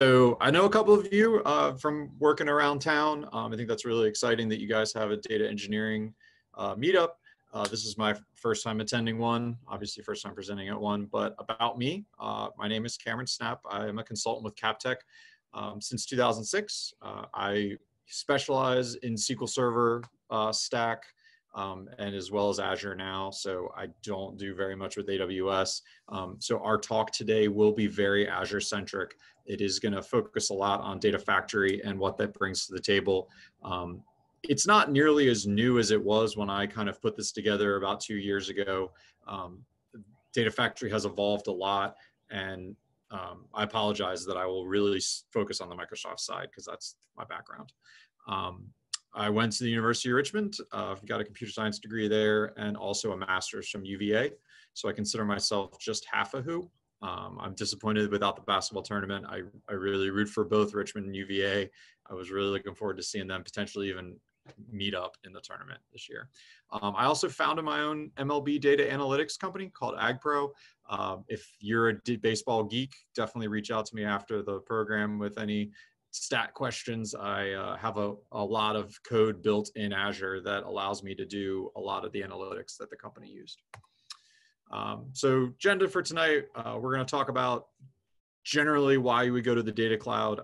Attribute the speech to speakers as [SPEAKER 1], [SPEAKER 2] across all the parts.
[SPEAKER 1] So I know a couple of you from working around town. I think that's really exciting that you guys have a data engineering meetup. This is my first time attending one, obviously first time presenting at one, but about me, my name is Cameron Snapp. I am a consultant with CapTech since 2006. I specialize in SQL Server stack and as well as Azure now, so I don't do very much with AWS. So our talk today will be very Azure centric. It is going to focus a lot on Data Factory and what that brings to the table. It's not nearly as new as it was when I kind of put this together about 2 years ago. Data Factory has evolved a lot, and I apologize that I will really focus on the Microsoft side because that's my background. I went to the University of Richmond, got a computer science degree there, and also a master's from UVA. So I consider myself just half a who. I'm disappointed without the basketball tournament. I really root for both Richmond and UVA. I was really looking forward to seeing them potentially even meet up in the tournament this year. I also founded my own MLB data analytics company called AgPro. If you're a baseball geek, definitely reach out to me after the program with any stat questions. I have a lot of code built in Azure that allows me to do a lot of the analytics that the company used. So agenda for tonight, we're going to talk about generally why you would go to the data cloud.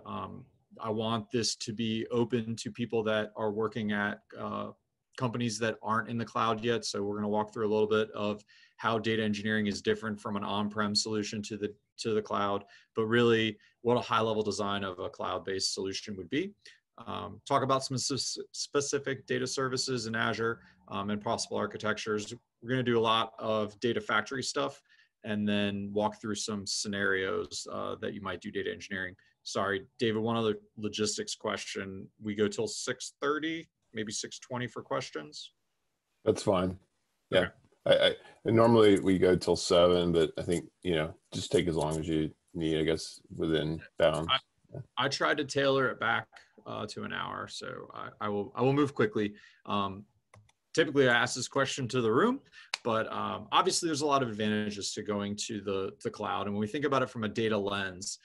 [SPEAKER 1] I want this to be open to people that are working at companies that aren't in the cloud yet. So we're going to walk through a little bit of how data engineering is different from an on-prem solution to the cloud, but really what a high-level design of a cloud-based solution would be. Talk about some specific data services in Azure and possible architectures. We're going to do a lot of data factory stuff and then walk through some scenarios that you might do data engineering. Sorry, David, one other logistics question. We go till 6:30, maybe 6:20 for questions?
[SPEAKER 2] That's fine. Yeah.
[SPEAKER 1] Okay.
[SPEAKER 2] Normally we go till 7, but I think, just take as long as you need, I guess, within bounds.
[SPEAKER 1] I tried to tailor it back to an hour, so I will move quickly. Typically I ask this question to the room, but obviously there's a lot of advantages to going to the cloud. And when we think about it from a data lens,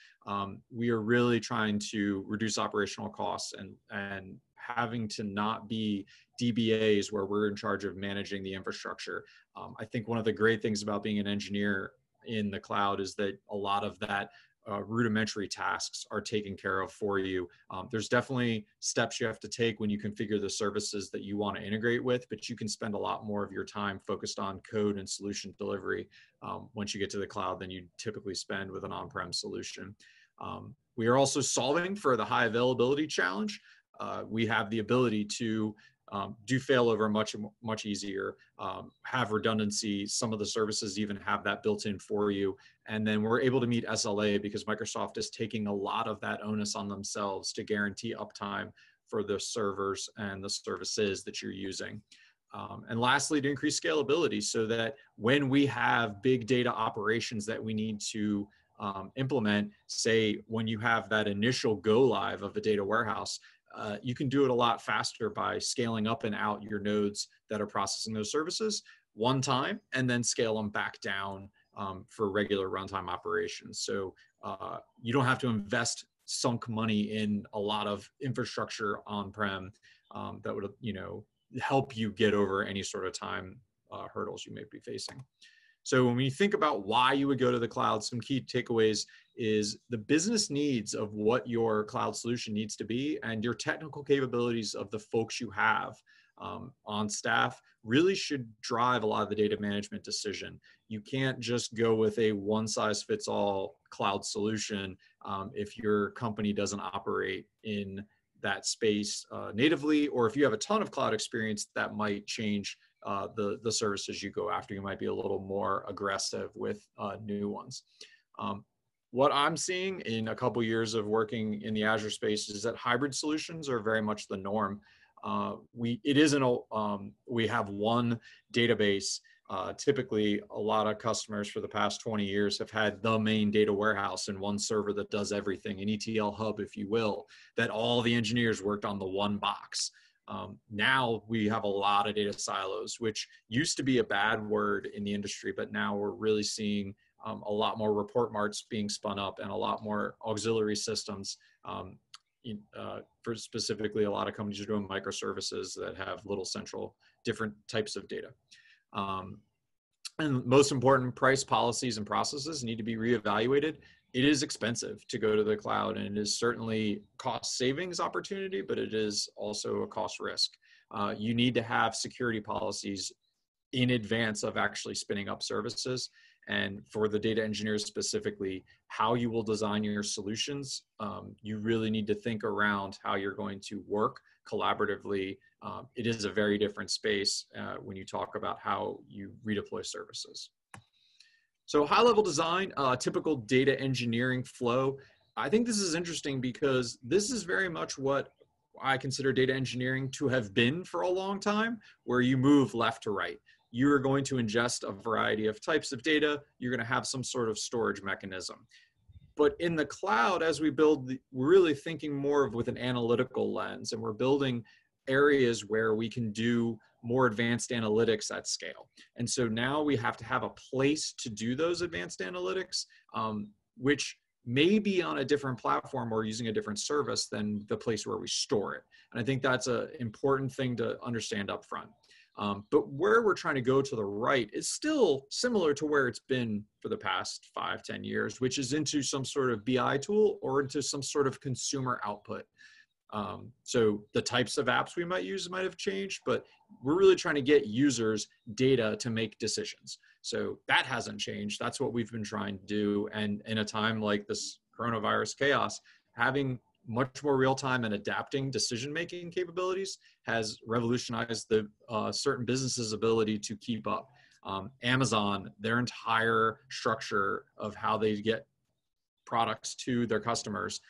[SPEAKER 1] we are really trying to reduce operational costs and having to not be DBAs where we're in charge of managing the infrastructure. I think one of the great things about being an engineer in the cloud is that a lot of that rudimentary tasks are taken care of for you. There's definitely steps you have to take when you configure the services that you want to integrate with, but you can spend a lot more of your time focused on code and solution delivery once you get to the cloud than you typically spend with an on-prem solution. We are also solving for the high availability challenge. We have the ability to do failover much easier, have redundancy. Some of the services even have that built in for you. And then we're able to meet SLA because Microsoft is taking a lot of that onus on themselves to guarantee uptime for the servers and the services that you're using. And lastly, to increase scalability so that when we have big data operations that we need to implement, say when you have that initial go live of a data warehouse, you can do it a lot faster by scaling up and out your nodes that are processing those services one time and then scale them back down for regular runtime operations. So you don't have to invest sunk money in a lot of infrastructure on-prem that would, help you get over any sort of time hurdles you may be facing. So when you think about why you would go to the cloud, some key takeaways is the business needs of what your cloud solution needs to be and your technical capabilities of the folks you have on staff really should drive a lot of the data management decision. You can't just go with a one-size-fits-all cloud solution if your company doesn't operate in that space natively, or if you have a ton of cloud experience, that might change the services you go after. You might be a little more aggressive with new ones. What I'm seeing in a couple years of working in the Azure space is that hybrid solutions are very much the norm. We have one database. Typically, a lot of customers for the past 20 years have had the main data warehouse and one server that does everything, an ETL hub, if you will, that all the engineers worked on the one box. Now we have a lot of data silos, which used to be a bad word in the industry, but now we're really seeing a lot more report marts being spun up, and a lot more auxiliary systems. For specifically, a lot of companies are doing microservices that have little central different types of data. And most important, price policies and processes need to be reevaluated. It is expensive to go to the cloud, and it is certainly cost savings opportunity, but it is also a cost risk. You need to have security policies in advance of actually spinning up services. And for the data engineers specifically, how you will design your solutions, you really need to think around how you're going to work collaboratively. It is a very different space when you talk about how you redeploy services. So high-level design, typical data engineering flow. I think this is interesting because this is very much what I consider data engineering to have been for a long time, where you move left to right. You're going to ingest a variety of types of data. You're going to have some sort of storage mechanism. But in the cloud, as we build, we're really thinking more of with an analytical lens, and we're building areas where we can do more advanced analytics at scale. And so now we have to have a place to do those advanced analytics, which may be on a different platform or using a different service than the place where we store it. And I think that's an important thing to understand up front. But where we're trying to go to the right is still similar to where it's been for the past 5-10 years, which is into some sort of BI tool or into some sort of consumer output. So the types of apps we might use might have changed, but we're really trying to get users data to make decisions. So that hasn't changed. That's what we've been trying to do. And in a time like this coronavirus chaos, having much more real-time and adapting decision-making capabilities has revolutionized the certain businesses' ability to keep up. Amazon, their entire structure of how they get products to their customers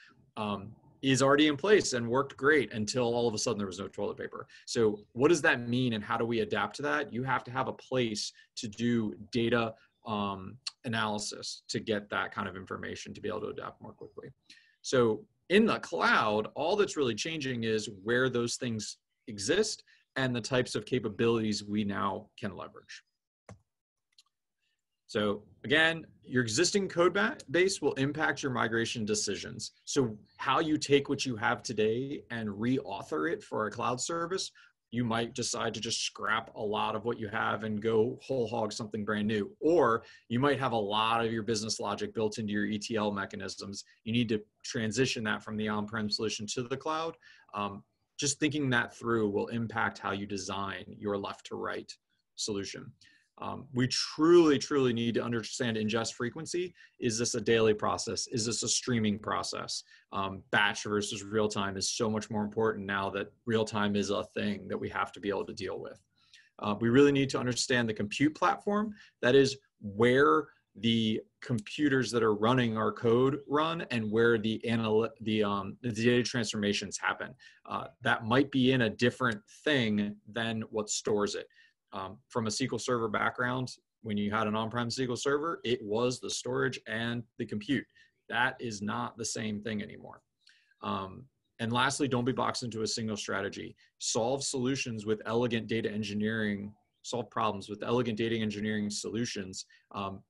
[SPEAKER 1] is already in place and worked great until all of a sudden there was no toilet paper. So what does that mean, and how do we adapt to that? You have to have a place to do data analysis to get that kind of information to be able to adapt more quickly. So in the cloud, all that's really changing is where those things exist and the types of capabilities we now can leverage. So again, your existing code base will impact your migration decisions. So how you take what you have today and re-author it for a cloud service, you might decide to just scrap a lot of what you have and go whole hog something brand new. Or you might have a lot of your business logic built into your ETL mechanisms. You need to transition that from the on-prem solution to the cloud. Just thinking that through will impact how you design your left to right solution. We truly need to understand ingest frequency. Is this a daily process? Is this a streaming process? Batch versus real time is so much more important now that real time is a thing that we have to be able to deal with. We really need to understand the compute platform. That is where the computers that are running our code run and where the data transformations happen. That might be in a different thing than what stores it. From a SQL Server background, when you had an on-prem SQL Server, it was the storage and the compute. That is not the same thing anymore. And lastly, don't be boxed into a single strategy. Solve solutions with elegant data engineering, solve problems with elegant data engineering solutions,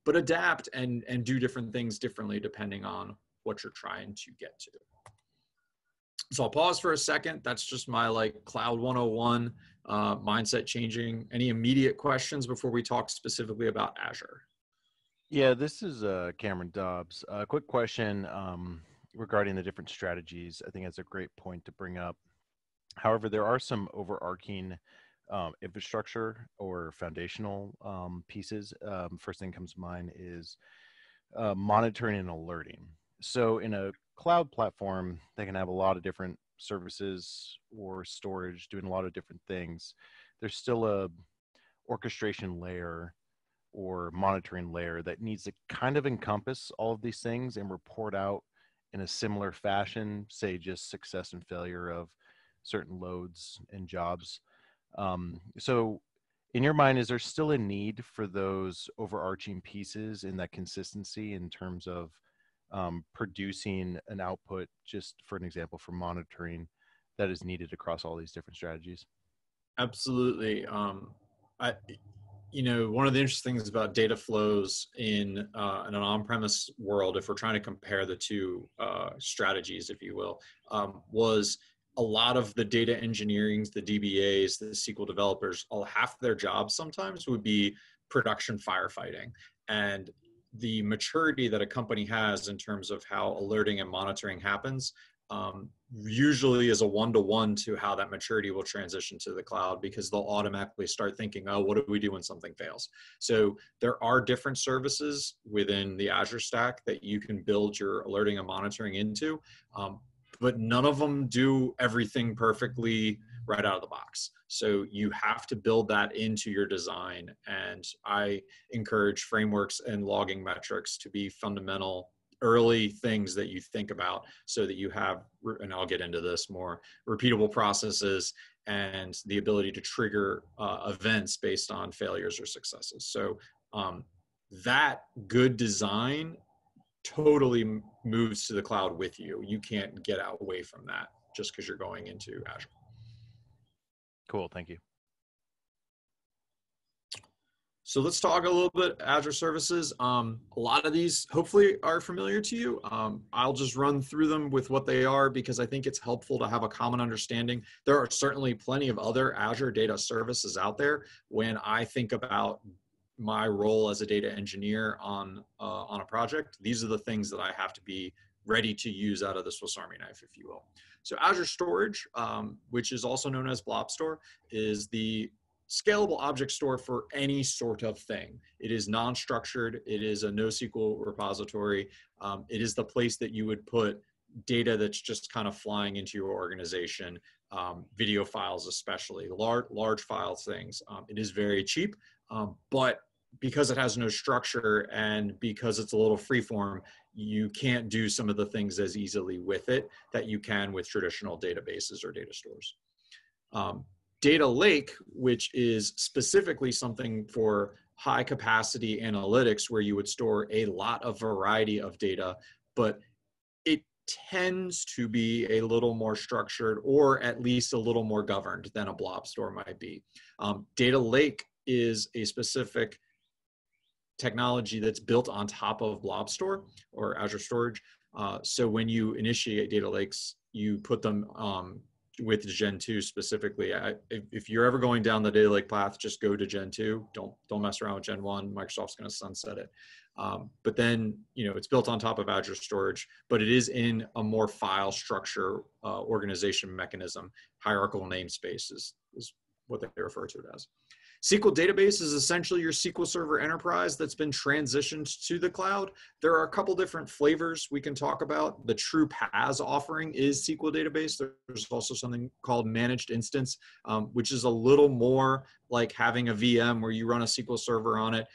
[SPEAKER 1] but adapt and do different things differently depending on what you're trying to get to. So I'll pause for a second. That's just my Cloud 101 mindset changing. Any immediate questions before we talk specifically about Azure?
[SPEAKER 3] Yeah, this is Cameron Dobbs. A quick question regarding the different strategies. I think that's a great point to bring up. However, there are some overarching infrastructure or foundational pieces. First thing comes to mind is monitoring and alerting. So in a cloud platform, they can have a lot of different services or storage doing a lot of different things. There's still a orchestration layer or monitoring layer that needs to kind of encompass all of these things and report out in a similar fashion, say just success and failure of certain loads and jobs. So in your mind, is there still a need for those overarching pieces and that consistency in terms of producing an output, just for an example, for monitoring that is needed across all these different strategies?
[SPEAKER 1] Absolutely. you know, one of the interesting things about data flows in an on-premise world, if we're trying to compare the two strategies, if you will, was a lot of the data engineerings, the DBAs, the SQL developers, half their jobs sometimes would be production firefighting. And the maturity that a company has in terms of how alerting and monitoring happens usually is a one-to-one to how that maturity will transition to the cloud, because they'll automatically start thinking, oh, what do we do when something fails? So there are different services within the Azure stack that you can build your alerting and monitoring into, but none of them do everything perfectly right out of the box. So you have to build that into your design. And I encourage frameworks and logging metrics to be fundamental early things that you think about, so that you have, and I'll get into this more, repeatable processes and the ability to trigger events based on failures or successes. So that good design totally moves to the cloud with you. You can't get away from that just because you're going into Azure.
[SPEAKER 3] Cool, thank you.
[SPEAKER 1] So let's talk a little bit Azure services. A lot of these hopefully are familiar to you. I'll just run through them with what they are, because I think it's helpful to have a common understanding. There are certainly plenty of other Azure data services out there. When I think about my role as a data engineer on a project, these are the things that I have to be ready to use out of the Swiss Army knife, if you will. So Azure Storage, which is also known as Blob Store, is the scalable object store for any sort of thing. It is non-structured. It is a NoSQL repository. It is the place that you would put data that's just kind of flying into your organization, video files especially, large file things. It is very cheap, but because it has no structure and because it's a little freeform, you can't do some of the things as easily with it that you can with traditional databases or data stores. Data Lake, which is specifically something for high capacity analytics where you would store a lot of variety of data, but it tends to be a little more structured, or at least a little more governed than a blob store might be. Data Lake is a specific technology that's built on top of Blob Store or Azure Storage. So when you initiate data lakes, you put them with Gen 2 specifically. If you're ever going down the data lake path, just go to Gen 2. Don't mess around with Gen 1. Microsoft's going to sunset it. But then, you know, it's built on top of Azure Storage, but it is in a more file structure organization mechanism. Hierarchical namespace is what they refer to it as. SQL database is essentially your SQL Server Enterprise that's been transitioned to the cloud. There are a couple different flavors we can talk about. The true PaaS offering is SQL database. There's also something called managed instance, which is a little more like having a VM where you run a SQL server on it,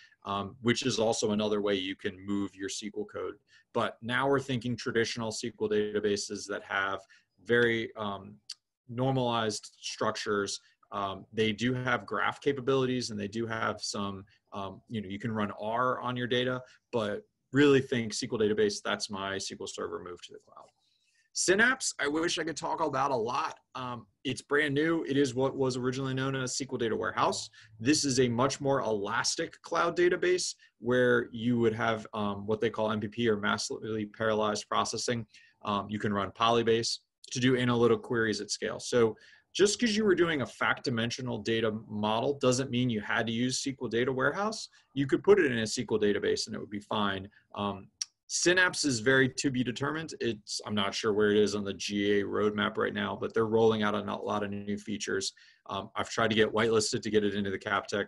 [SPEAKER 1] which is also another way you can move your SQL code. But now we're thinking traditional SQL databases that have very normalized structures. They do have graph capabilities, and they do have some, you can run R on your data, but really think SQL database, that's my SQL Server move to the cloud. Synapse, I wish I could talk about a lot. It's brand new. It is what was originally known as SQL Data Warehouse. This is a much more elastic cloud database where you would have what they call MPP, or massively parallelized processing. You can run Polybase to do analytical queries at scale. So just because you were doing a fact-dimensional data model doesn't mean you had to use SQL Data Warehouse. You could put it in a SQL database and it would be fine. Synapse is very to be determined. I'm not sure where it is on the GA roadmap right now, but they're rolling out a lot of new features. I've tried to get whitelisted to get it into the CapTech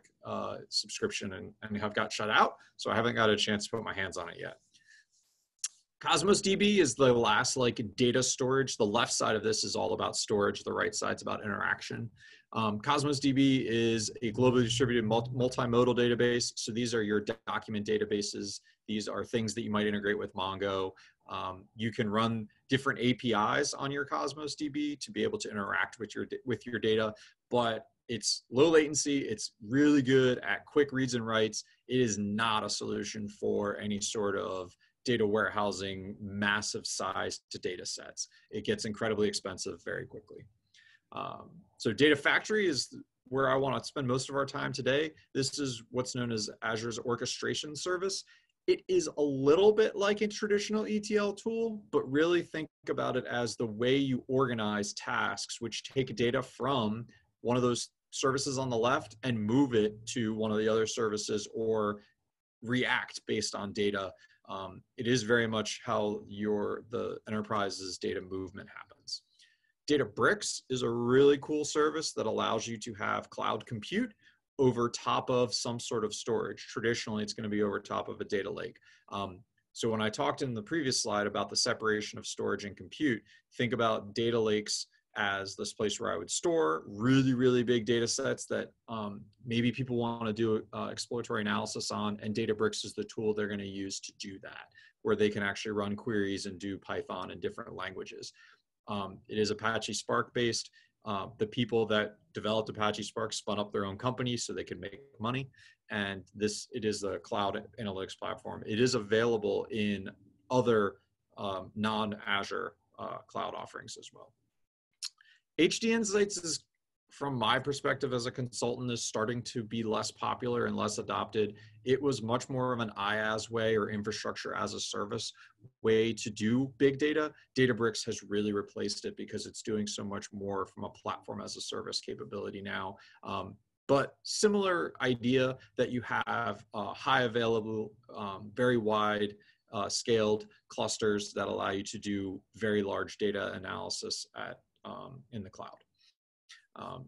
[SPEAKER 1] subscription and have got shut out, so I haven't got a chance to put my hands on it yet. Cosmos DB is the last data storage. The left side of this is all about storage. The right side's about interaction. Cosmos DB is a globally distributed multimodal database. So these are your document databases. These are things that you might integrate with Mongo. You can run different APIs on your Cosmos DB to be able to interact with your data, but it's low latency. It's really good at quick reads and writes. It is not a solution for any sort of data warehousing, massive size to data sets. It gets incredibly expensive very quickly. So Data Factory is where I want to spend most of our time today. This is what's known as Azure's orchestration service. It is a little bit like a traditional ETL tool, but really think about it as the way you organize tasks, which take data from one of those services on the left and move it to one of the other services or react based on data. It is very much how the enterprise's data movement happens. Databricks is a really cool service that allows you to have cloud compute over top of some sort of storage. Traditionally, it's going to be over top of a data lake. So when I talked in the previous slide about the separation of storage and compute, think about data lakes as this place where I would store really, really big data sets that maybe people want to do exploratory analysis on, and Databricks is the tool they're going to use to do that, where they can actually run queries and do Python in different languages. It is Apache Spark based. The people that developed Apache Spark spun up their own company so they could make money. And it is the cloud analytics platform. It is available in other non-Azure cloud offerings as well. HD Insights is, from my perspective as a consultant, is starting to be less popular and less adopted. It was much more of an IaaS way, or infrastructure as a service way, to do big data. Databricks has really replaced it because it's doing so much more from a platform as a service capability now. But similar idea that you have high available, very wide scaled clusters that allow you to do very large data analysis in the cloud.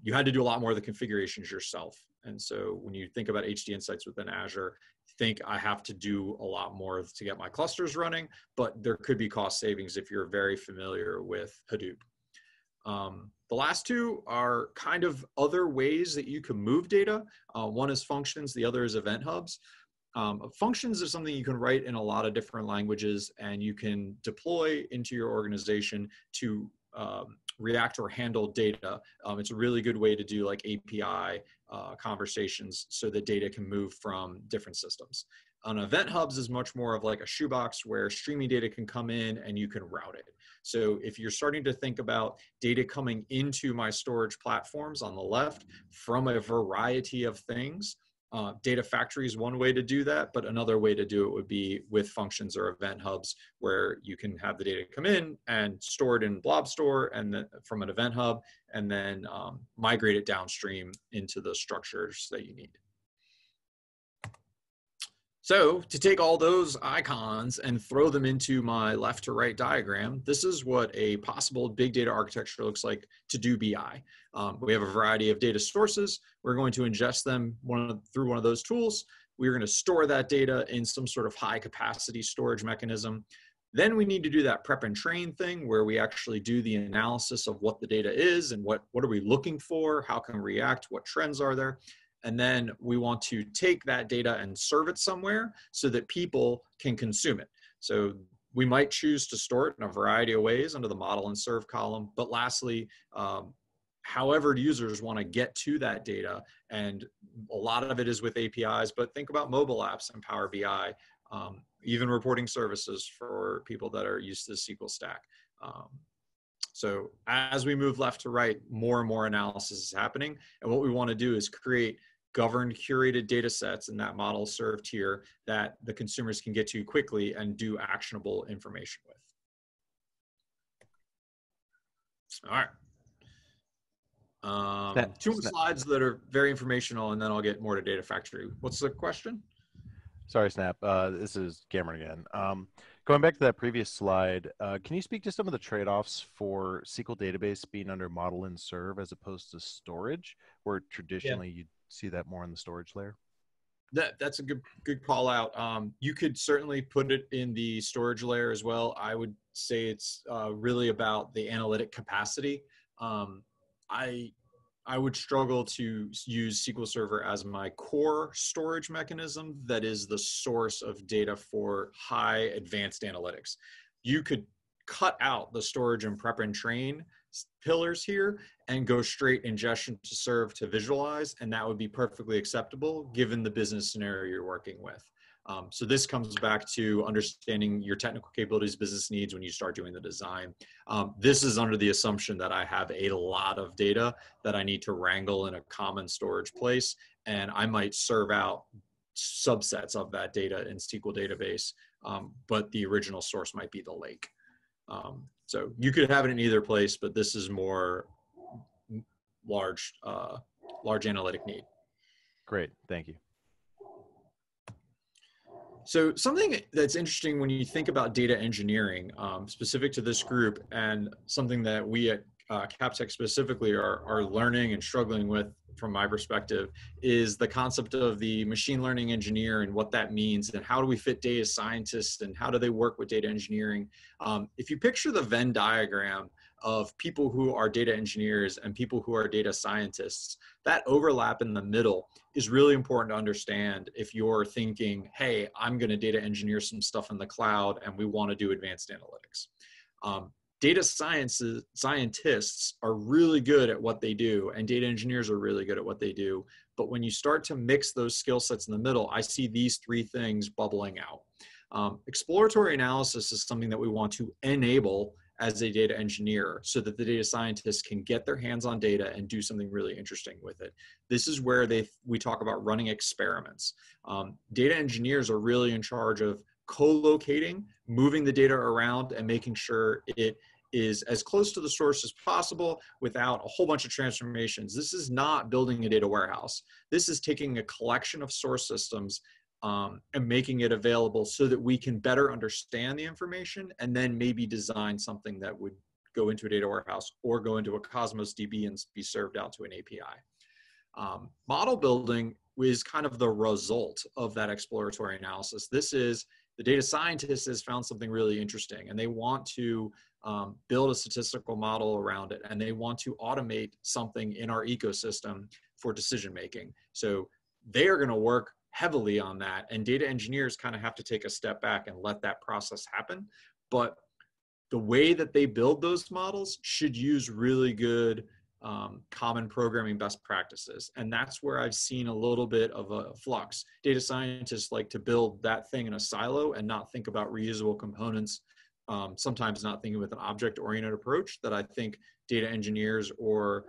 [SPEAKER 1] You had to do a lot more of the configurations yourself. And so when you think about HD Insights within Azure, think I have to do a lot more to get my clusters running, but there could be cost savings if you're very familiar with Hadoop. The last two are kind of other ways that you can move data. One is functions, the other is event hubs. Functions is something you can write in a lot of different languages, and you can deploy into your organization to react or handle data. It's a really good way to do like API conversations so that data can move from different systems. On event hubs is much more of like a shoebox where streaming data can come in and you can route it. So if you're starting to think about data coming into my storage platforms on the left from a variety of things, Data Factory is one way to do that, but another way to do it would be with functions or event hubs, where you can have the data come in and store it in Blob Store and then from an event hub, and then migrate it downstream into the structures that you need. So to take all those icons and throw them into my left to right diagram, this is what a possible big data architecture looks like to do BI. We have a variety of data sources. We're going to ingest them through one of those tools. We're going to store that data in some sort of high capacity storage mechanism. Then we need to do that prep and train thing where we actually do the analysis of what the data is and what are we looking for, how can we react, what trends are there. And then we want to take that data and serve it somewhere so that people can consume it. So we might choose to store it in a variety of ways under the model and serve column. But lastly, however users want to get to that data, and a lot of it is with APIs, but think about mobile apps and Power BI, even reporting services for people that are used to the SQL stack. So as we move left to right, more and more analysis is happening. And what we want to do is create governed, curated data sets in that model served here that the consumers can get to quickly and do actionable information with. All right. Two more slides that are very informational, and then I'll get more to Data Factory. What's the question?
[SPEAKER 3] Sorry, Snapp. This is Cameron again. Going back to that previous slide, can you speak to some of the trade-offs for SQL database being under model and serve as opposed to storage, where traditionally you'd see that more in the storage layer?
[SPEAKER 1] That's a good call out. You could certainly put it in the storage layer as well. I would say it's really about the analytic capacity. I would struggle to use SQL Server as my core storage mechanism that is the source of data for high advanced analytics. You could cut out the storage and prep and train pillars here and go straight ingestion to serve to visualize, and that would be perfectly acceptable given the business scenario you're working with. So this comes back to understanding your technical capabilities, business needs when you start doing the design. This is under the assumption that I have a lot of data that I need to wrangle in a common storage place, and I might serve out subsets of that data in SQL database, but the original source might be the lake. So you could have it in either place, but this is more large analytic need.
[SPEAKER 3] Great, thank you.
[SPEAKER 1] So something that's interesting when you think about data engineering, specific to this group, and something that we at CapTech specifically are learning and struggling with from my perspective, is the concept of the machine learning engineer and what that means, and how do we fit data scientists and how do they work with data engineering. If you picture the Venn diagram of people who are data engineers and people who are data scientists, that overlap in the middle is really important to understand if you're thinking, hey, I'm going to data engineer some stuff in the cloud and we want to do advanced analytics. Data scientists are really good at what they do, and data engineers are really good at what they do. But when you start to mix those skill sets in the middle, I see these three things bubbling out. Exploratory analysis is something that we want to enable as a data engineer so that the data scientists can get their hands on data and do something really interesting with it. This is where we talk about running experiments. Data engineers are really in charge of co-locating, moving the data around, and making sure it is as close to the source as possible without a whole bunch of transformations. This is not building a data warehouse. This is taking a collection of source systems and making it available so that we can better understand the information and then maybe design something that would go into a data warehouse or go into a Cosmos DB and be served out to an API. Model building is kind of the result of that exploratory analysis. This is the data scientist has found something really interesting and they want to build a statistical model around it, and they want to automate something in our ecosystem for decision making. So they are going to work heavily on that, and data engineers kind of have to take a step back and let that process happen. But the way that they build those models should use really good common programming best practices. And that's where I've seen a little bit of a flux. Data scientists like to build that thing in a silo and not think about reusable components, sometimes not thinking with an object-oriented approach that I think data engineers or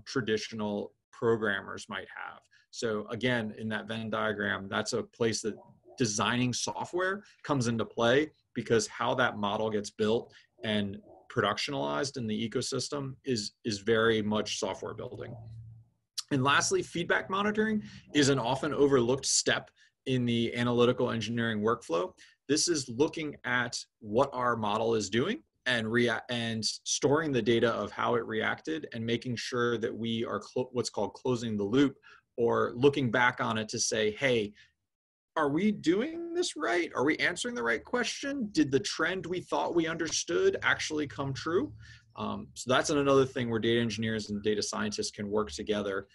[SPEAKER 1] traditional programmers might have. So again, in that Venn diagram, that's a place that designing software comes into play, because how that model gets built and productionalized in the ecosystem is very much software building. And lastly, feedback monitoring is an often overlooked step in the analytical engineering workflow. This is looking at what our model is doing and storing the data of how it reacted and making sure that we are what's called closing the loop, or looking back on it to say, hey, are we doing this right? Are we answering the right question? Did the trend we thought we understood actually come true? So that's another thing where data engineers and data scientists can work together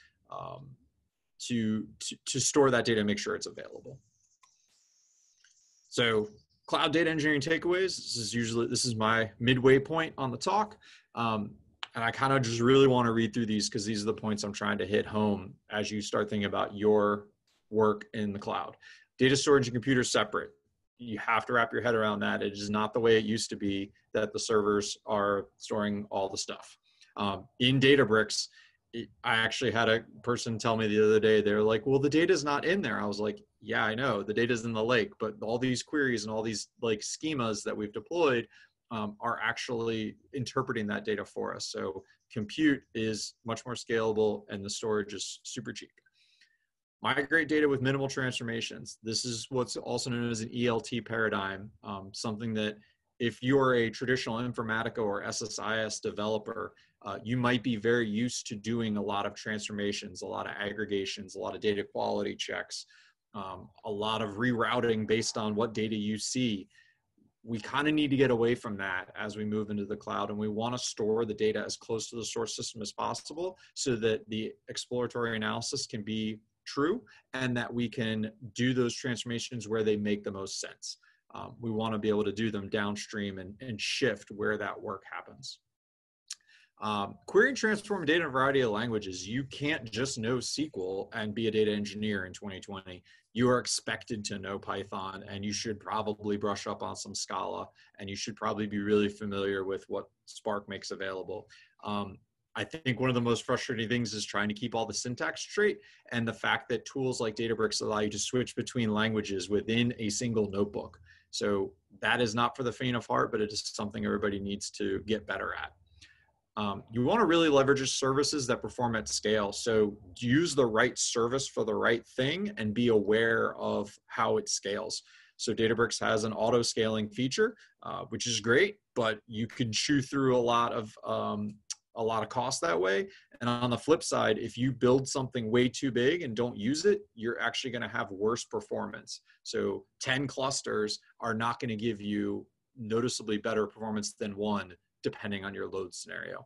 [SPEAKER 1] to store that data and make sure it's available. So cloud data engineering takeaways. This is my midway point on the talk. And I kind of just really want to read through these because these are the points I'm trying to hit home as you start thinking about your work in the cloud. Data storage and computers separate. You have to wrap your head around that. It is not the way it used to be that the servers are storing all the stuff. In Databricks, I actually had a person tell me the other day, they're like, well, the data's not in there. I was like, yeah, I know the data's in the lake, but all these queries and all these like schemas that we've deployed are actually interpreting that data for us. So compute is much more scalable and the storage is super cheap. Migrate data with minimal transformations. This is what's also known as an ELT paradigm, something that if you're a traditional Informatica or SSIS developer, you might be very used to doing a lot of transformations, a lot of aggregations, a lot of data quality checks, a lot of rerouting based on what data you see. We kind of need to get away from that as we move into the cloud, and we want to store the data as close to the source system as possible so that the exploratory analysis can be true and that we can do those transformations where they make the most sense. We want to be able to do them downstream and shift where that work happens. Query and transform data in a variety of languages. You can't just know SQL and be a data engineer in 2020. You are expected to know Python, and you should probably brush up on some Scala, and you should probably be really familiar with what Spark makes available. I think one of the most frustrating things is trying to keep all the syntax straight, and the fact that tools like Databricks allow you to switch between languages within a single notebook. So that is not for the faint of heart, but it is something everybody needs to get better at. You want to really leverage services that perform at scale. So use the right service for the right thing and be aware of how it scales. So Databricks has an auto scaling feature, which is great, but you can chew through a lot of cost that way. And on the flip side, if you build something way too big and don't use it, you're actually going to have worse performance. So 10 clusters are not going to give you noticeably better performance than one, depending on your load scenario.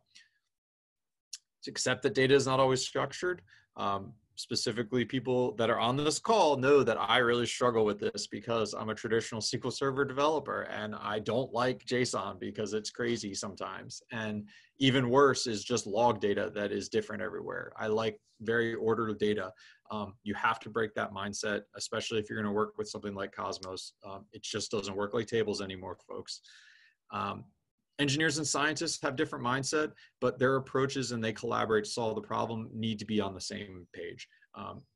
[SPEAKER 1] To accept that data is not always structured. Specifically, people that are on this call know that I really struggle with this because I'm a traditional SQL Server developer and I don't like JSON because it's crazy sometimes. And even worse is just log data that is different everywhere. I like very ordered data. You have to break that mindset, especially if you're going to work with something like Cosmos. It just doesn't work like tables anymore, folks. Engineers and scientists have different mindset, but their approaches and they collaborate to solve the problem need to be on the same page.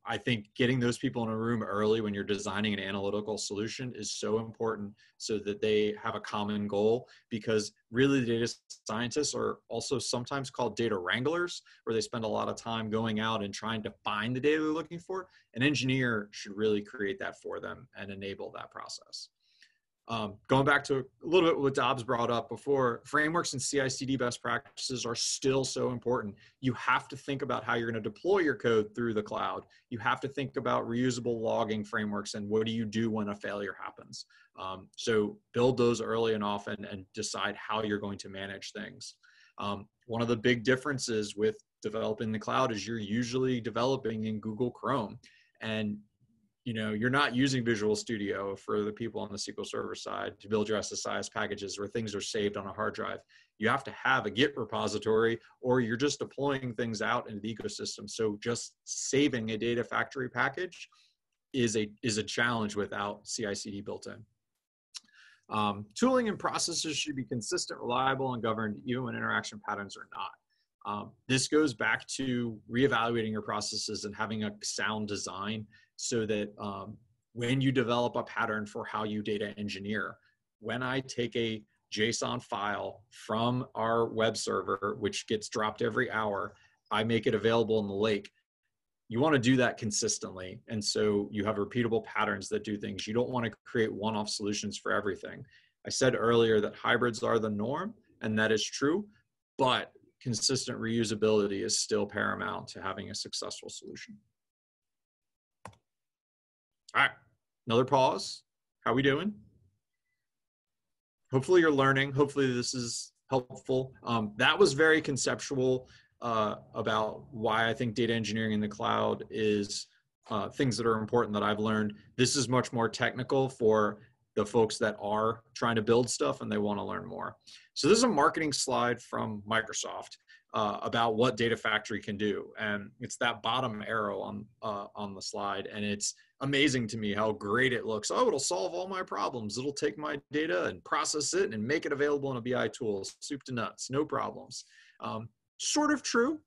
[SPEAKER 1] I think getting those people in a room early when you're designing an analytical solution is so important so that they have a common goal, because really the data scientists are also sometimes called data wranglers, where they spend a lot of time going out and trying to find the data they're looking for. An engineer should really create that for them and enable that process. Going back to a little bit what Dobbs brought up before, frameworks and CI/CD best practices are still so important. You have to think about how you're going to deploy your code through the cloud. You have to think about reusable logging frameworks and what do you do when a failure happens. So build those early and often and decide how you're going to manage things. One of the big differences with developing the cloud is you're usually developing in Google Chrome, and you're not using Visual Studio for the people on the SQL Server side to build your SSIS packages where things are saved on a hard drive. You have to have a Git repository, or you're just deploying things out into the ecosystem. So just saving a data factory package is a challenge without CI/CD built in. Tooling and processes should be consistent, reliable, and governed even when interaction patterns are not. This goes back to reevaluating your processes and having a sound design, so that when you develop a pattern for how you data engineer, when I take a JSON file from our web server, which gets dropped every hour, I make it available in the lake. You want to do that consistently. And so you have repeatable patterns that do things. You don't want to create one-off solutions for everything. I said earlier that hybrids are the norm, and that is true, but consistent reusability is still paramount to having a successful solution. All right, another pause. How we doing? Hopefully you're learning. Hopefully this is helpful. That was very conceptual about why I think data engineering in the cloud is things that are important that I've learned. This is much more technical for the folks that are trying to build stuff and they want to learn more. So this is a marketing slide from Microsoft about what Data Factory can do. And it's that bottom arrow on the slide. And it's amazing to me how great it looks. Oh, it'll solve all my problems. It'll take my data and process it and make it available in a BI tool, soup to nuts, no problems. Sort of true,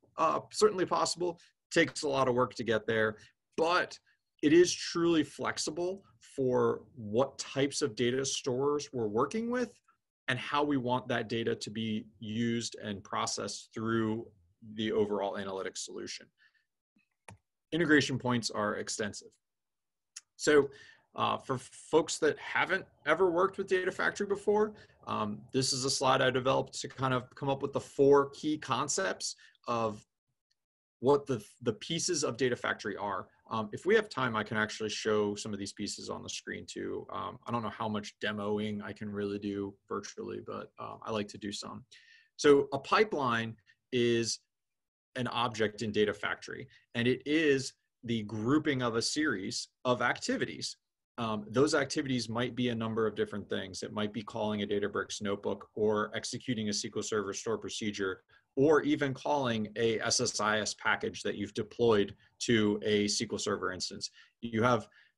[SPEAKER 1] certainly possible. Takes a lot of work to get there, but it is truly flexible for what types of data stores we're working with and how we want that data to be used and processed through the overall analytics solution. Integration points are extensive. So for folks that haven't ever worked with Data Factory before, this is a slide I developed to kind of come up with the 4 key concepts of what the pieces of Data Factory are. If we have time, I can actually show some of these pieces on the screen too. I don't know how much demoing I can really do virtually, but I like to do some. So a pipeline is an object in Data Factory, and it is the grouping of a series of activities. those activities might be a number of different things. It might be calling a Databricks notebook or executing a SQL Server store procedure, or even calling a SSIS package that you've deployed to a SQL Server instance.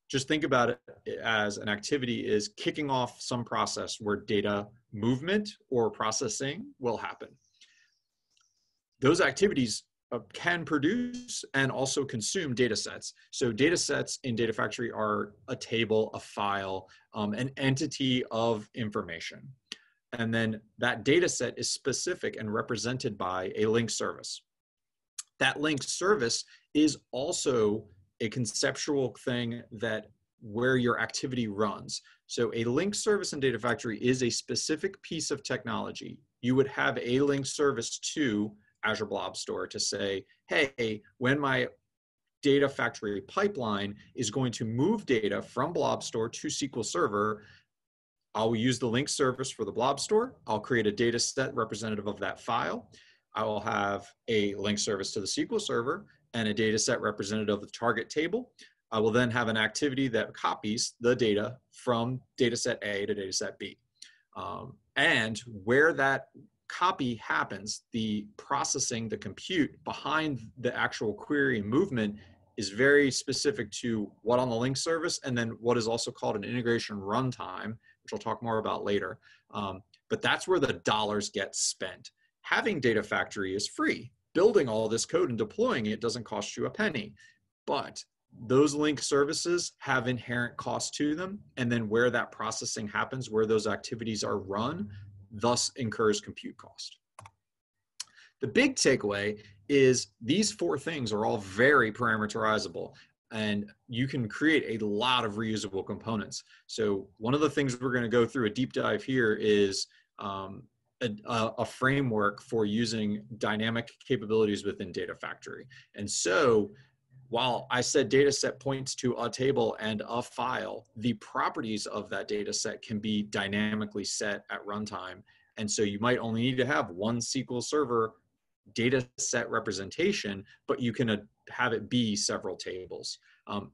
[SPEAKER 1] Just think about it as an activity is kicking off some process where data movement or processing will happen. Those activities can produce and also consume data sets. So data sets in Data Factory are a table, a file, an entity of information. And then that data set is specific and represented by a link service. That link service is also a conceptual thing that where your activity runs. So a link service in Data Factory is a specific piece of technology. You would have a link service to Azure Blob Store to say, hey, when my Data Factory pipeline is going to move data from Blob Store to SQL Server, I'll use the link service for the Blob Store. I'll create a data set representative of that file. I will have a link service to the SQL Server and a data set representative of the target table. I will then have an activity that copies the data from data set A to data set B. And where that copy happens, the processing, the compute behind the actual query and movement is very specific to what on the link service, and then what is also called an integration runtime, which I'll talk more about later. But that's where the dollars get spent. Having Data Factory is free. Building all this code and deploying it doesn't cost you a penny. But those link services have inherent cost to them, and then where that processing happens, where those activities are run, thus incurs compute cost. The big takeaway is these four things are all very parameterizable, and you can create a lot of reusable components. So one of the things we're going to go through a deep dive here is a framework for using dynamic capabilities within Data Factory. And so while I said data set points to a table and a file, the properties of that data set can be dynamically set at runtime. And so you might only need to have one SQL Server data set representation, but you can have it be several tables.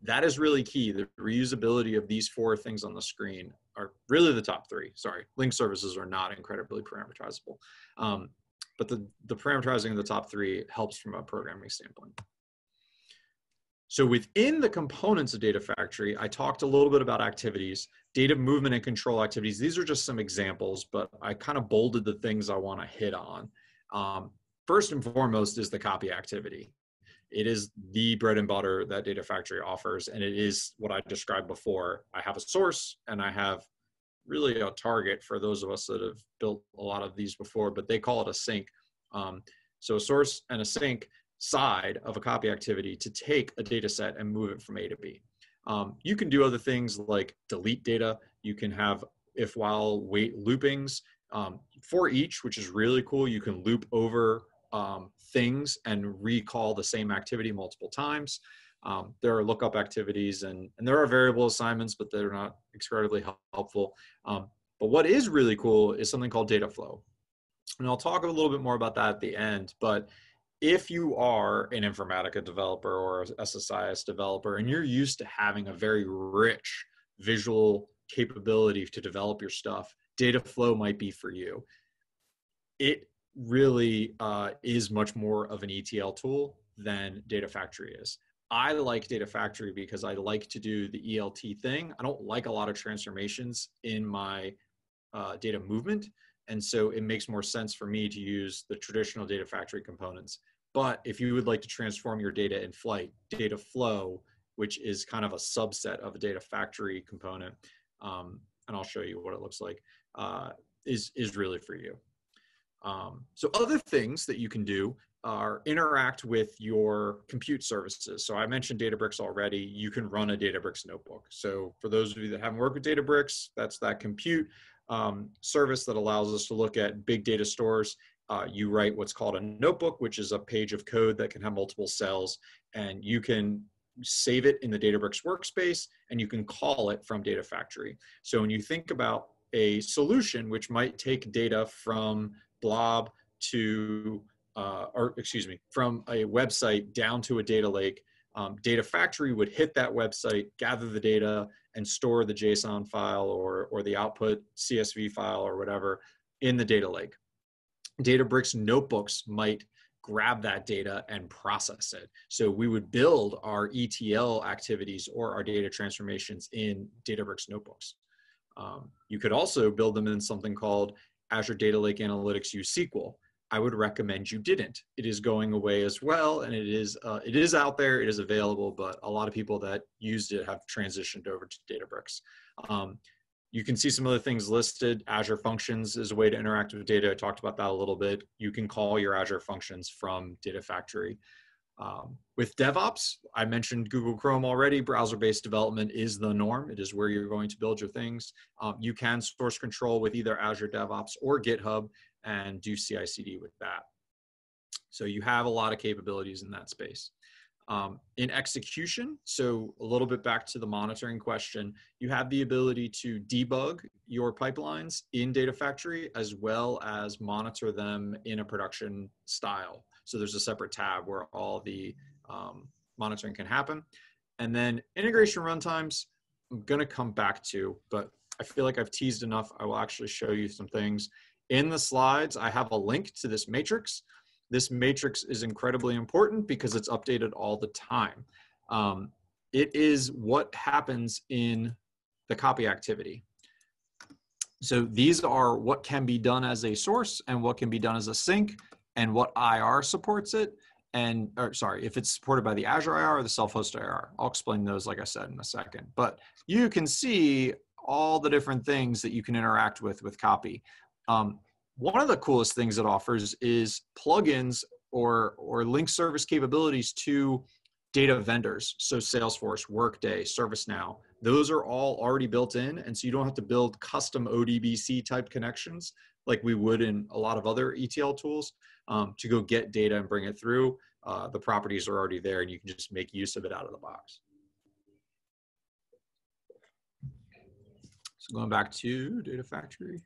[SPEAKER 1] That is really key. The reusability of these four things on the screen are really the top three. Sorry, link services are not incredibly parameterizable. But the parameterizing of the top three helps from a programming standpoint. So within the components of Data Factory, I talked a little bit about activities, data movement and control activities. These are just some examples, but I kind of bolded the things I want to hit on. First and foremost is the copy activity. It is the bread and butter that Data Factory offers, and it is what I described before. I have a source, and I have really a target for those of us that have built a lot of these before, but they call it a sink. So a source and a sink side of a copy activity to take a data set and move it from A to B. You can do other things like delete data. You can have if while wait loopings for each, which is really cool. You can loop over things and recall the same activity multiple times. There are lookup activities and there are variable assignments, but they're not incredibly helpful. But what is really cool is something called data flow. And I'll talk a little bit more about that at the end, but if you are an Informatica developer or a SSIS developer and you're used to having a very rich visual capability to develop your stuff, data flow might be for you. It really is much more of an ETL tool than Data Factory is. I like Data Factory because I like to do the ELT thing. I don't like a lot of transformations in my data movement. And so it makes more sense for me to use the traditional Data Factory components. But if you would like to transform your data in flight, data flow, which is kind of a subset of a Data Factory component, and I'll show you what it looks like, is really for you. So other things that you can do are interact with your compute services. So I mentioned Databricks already. You can run a Databricks notebook. So for those of you that haven't worked with Databricks, that's that compute service that allows us to look at big data stores. You write what's called a notebook, which is a page of code that can have multiple cells, and you can save it in the Databricks workspace, and you can call it from Data Factory. So when you think about a solution which might take data from Blob to, from a website down to a data lake, Data Factory would hit that website, gather the data, and store the JSON file or the output CSV file or whatever in the data lake. Databricks notebooks might grab that data and process it. So we would build our ETL activities or our data transformations in Databricks notebooks. You could also build them in something called Azure Data Lake Analytics Use SQL. I would recommend you didn't. It is going away as well, and it is out there, it is available, but a lot of people that used it have transitioned over to Databricks. You can see some other things listed. Azure Functions is a way to interact with data. I talked about that a little bit. You can call your Azure Functions from Data Factory. With DevOps, I mentioned Google Chrome already. Browser-based development is the norm. It is where you're going to build your things. You can source control with either Azure DevOps or GitHub and do CI/CD with that. So you have a lot of capabilities in that space. In execution, so a little bit back to the monitoring question, you have the ability to debug your pipelines in Data Factory as well as monitor them in a production style. So there's a separate tab where all the monitoring can happen. And then integration runtimes, I'm gonna come back to, but I feel like I've teased enough. I will actually show you some things. In the slides, I have a link to this matrix. This matrix is incredibly important because it's updated all the time. It is what happens in the copy activity. So these are what can be done as a source and what can be done as a sync and what IR supports it. And, or sorry, if it's supported by the Azure IR or the self-hosted IR. I'll explain those, like I said, in a second. But you can see all the different things that you can interact with copy. One of the coolest things it offers is plugins or link service capabilities to data vendors. So Salesforce, Workday, ServiceNow, those are all already built in. And so you don't have to build custom ODBC type connections like we would in a lot of other ETL tools to go get data and bring it through. The properties are already there and you can just make use of it out of the box. So going back to Data Factory.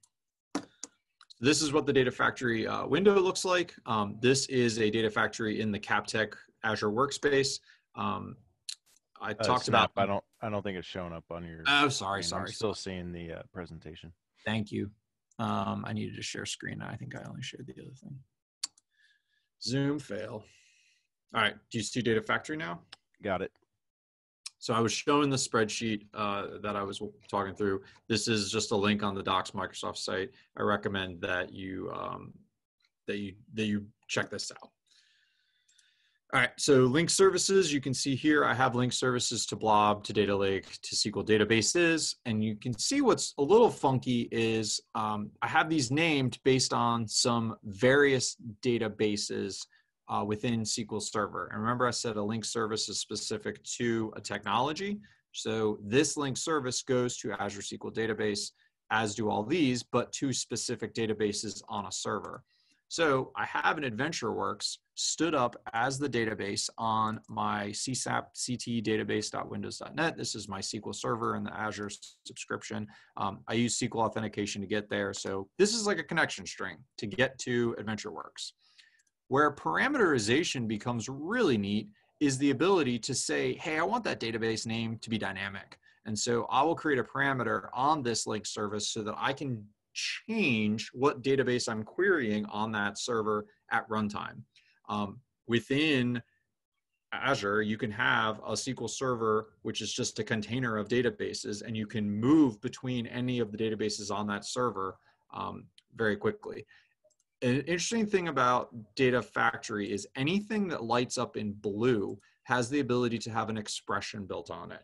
[SPEAKER 1] This is what the Data Factory window looks like. This is a Data Factory in the CapTech Azure workspace. I talked
[SPEAKER 3] Snapp,
[SPEAKER 1] about.
[SPEAKER 3] I don't think it's showing up on your.
[SPEAKER 1] Oh, sorry.
[SPEAKER 3] I'm still seeing the presentation.
[SPEAKER 1] Thank you. I needed to share screen. I think I only shared the other thing. Zoom fail. All right. Do you see Data Factory now?
[SPEAKER 3] Got it.
[SPEAKER 1] So I was showing the spreadsheet that I was talking through. This is just a link on the Docs Microsoft site. I recommend that you check this out. All right, so link services, you can see here, I have link services to Blob, to Data Lake, to SQL databases. And you can see what's a little funky is I have these named based on some various databases within SQL Server. And remember I said a link service is specific to a technology. So this link service goes to Azure SQL Database, as do all these, but to specific databases on a server. So I have an AdventureWorks stood up as the database on my CSAP CT database.windows.net. This is my SQL Server and the Azure subscription. I use SQL authentication to get there. So this is like a connection string to get to AdventureWorks. Where parameterization becomes really neat is the ability to say, hey, I want that database name to be dynamic. And so I will create a parameter on this link service so that I can change what database I'm querying on that server at runtime. Within Azure, you can have a SQL Server, which is just a container of databases, and you can move between any of the databases on that server very quickly. An interesting thing about Data Factory is anything that lights up in blue has the ability to have an expression built on it.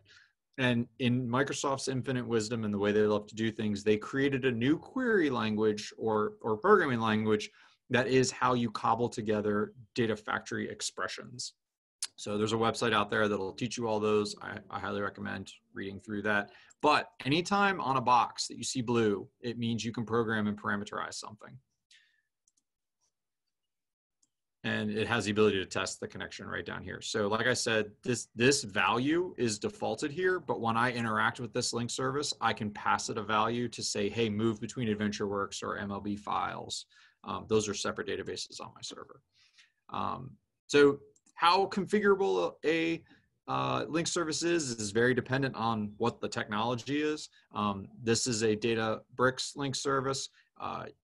[SPEAKER 1] And in Microsoft's infinite wisdom and the way they love to do things, they created a new query language or programming language that is how you cobble together Data Factory expressions. So there's a website out there that'll teach you all those. I highly recommend reading through that. But anytime on a box that you see blue, it means you can program and parameterize something. And it has the ability to test the connection right down here. So like I said, this value is defaulted here, but when I interact with this link service, I can pass it a value to say, hey, move between AdventureWorks or MLB files. Those are separate databases on my server. So how configurable a link services is very dependent on what the technology is. This is a Databricks link service.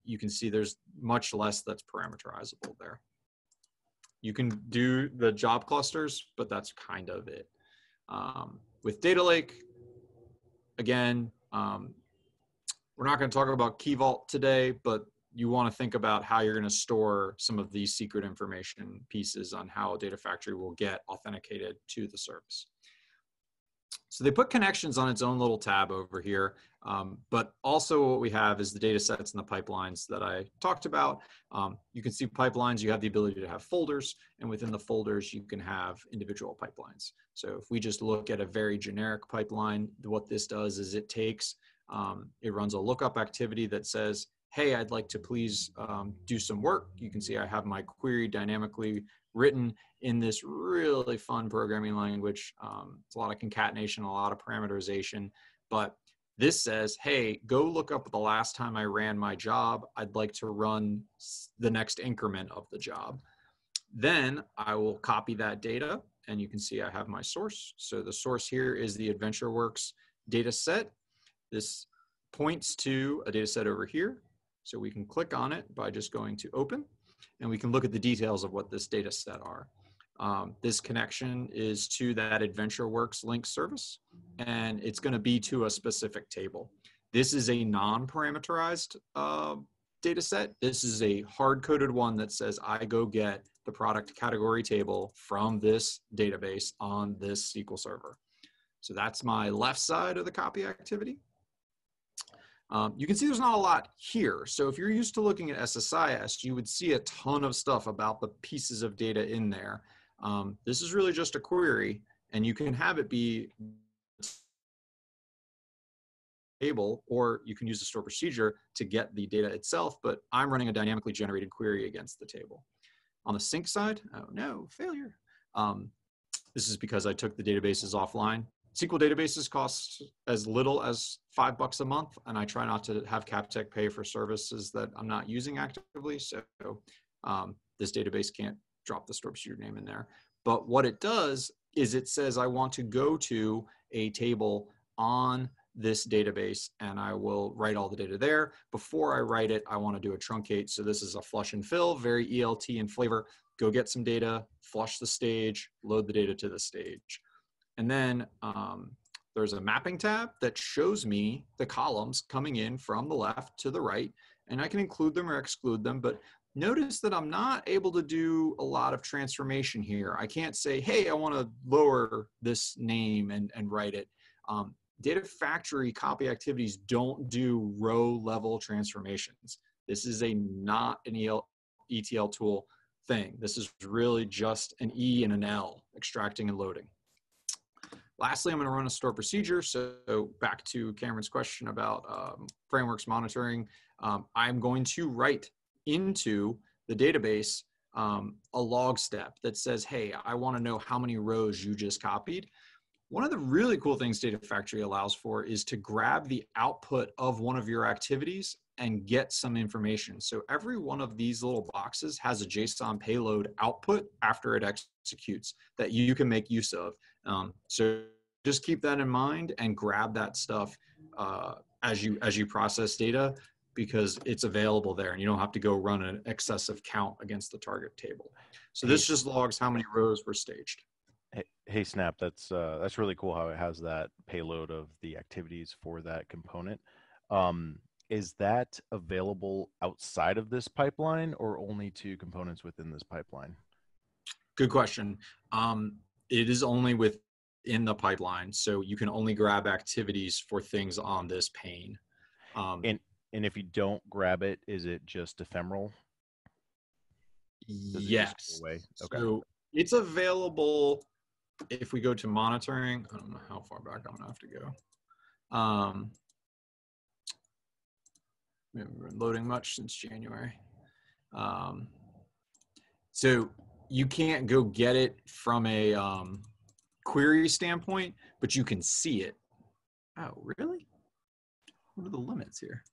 [SPEAKER 1] You can see there's much less that's parameterizable there. You can do the job clusters, but that's kind of it. With Data Lake, again, we're not going to talk about Key Vault today, but you want to think about how you're going to store some of these secret information pieces on how Data Factory will get authenticated to the service. So they put connections on its own little tab over here, but also what we have is the data sets and the pipelines that I talked about. You can see pipelines, you have the ability to have folders, and within the folders, you can have individual pipelines. So if we just look at a very generic pipeline, what this does is it runs a lookup activity that says, hey, I'd like to please do some work. You can see I have my query dynamically written in this really fun programming language. It's a lot of concatenation, a lot of parameterization, but this says, hey, go look up the last time I ran my job. I'd like to run the next increment of the job. Then I will copy that data, and you can see I have my source. So the source here is the AdventureWorks data set. This points to a data set over here. So we can click on it by just going to open, and we can look at the details of what this data set are. This connection is to that AdventureWorks link service, and it's going to be to a specific table. This is a non-parameterized data set. This is a hard-coded one that says I go get the product category table from this database on this SQL server. So that's my left side of the copy activity. You can see there's not a lot here. So if you're used to looking at SSIS, you would see a ton of stuff about the pieces of data in there. This is really just a query, and you can have it be table, or you can use the store procedure to get the data itself, but I'm running a dynamically generated query against the table. On the sync side, oh no, failure. This is because I took the databases offline. SQL databases cost as little as $5 a month, and I try not to have CapTech pay for services that I'm not using actively, so this database can't drop the store procedure name in there. But what it does is it says I want to go to a table on this database, and I will write all the data there. Before I write it, I want to do a truncate. So this is a flush and fill, very ELT in flavor. Go get some data, flush the stage, load the data to the stage. And then there's a mapping tab that shows me the columns coming in from the left to the right, and I can include them or exclude them, but notice that I'm not able to do a lot of transformation here. I can't say, hey, I want to lower this name and write it. Data Factory copy activities don't do row level transformations. This is not an ETL tool thing. This is really just an E and an L, extracting and loading. Lastly, I'm going to run a store procedure. So back to Cameron's question about frameworks monitoring, I'm going to write into the database a log step that says, hey, I want to know how many rows you just copied. One of the really cool things Data Factory allows for is to grab the output of one of your activities and get some information. So every one of these little boxes has a JSON payload output after it executes that you can make use of. So just keep that in mind and grab that stuff as you process data, because it's available there and you don't have to go run an excessive count against the target table. So this just logs how many rows were staged.
[SPEAKER 3] Hey, Snapp, that's really cool how it has that payload of the activities for that component. Is that available outside of this pipeline or only to components within this pipeline?
[SPEAKER 1] Good question. It is only within the pipeline, so you can only grab activities for things on this pane.
[SPEAKER 3] And if you don't grab it, is it just ephemeral?
[SPEAKER 1] Yes.
[SPEAKER 3] Okay.
[SPEAKER 1] So it's available. If we go to monitoring, I don't know how far back I'm gonna have to go. We haven't been loading much since January. So you can't go get it from a query standpoint, but you can see it. Oh, really? What are the limits here?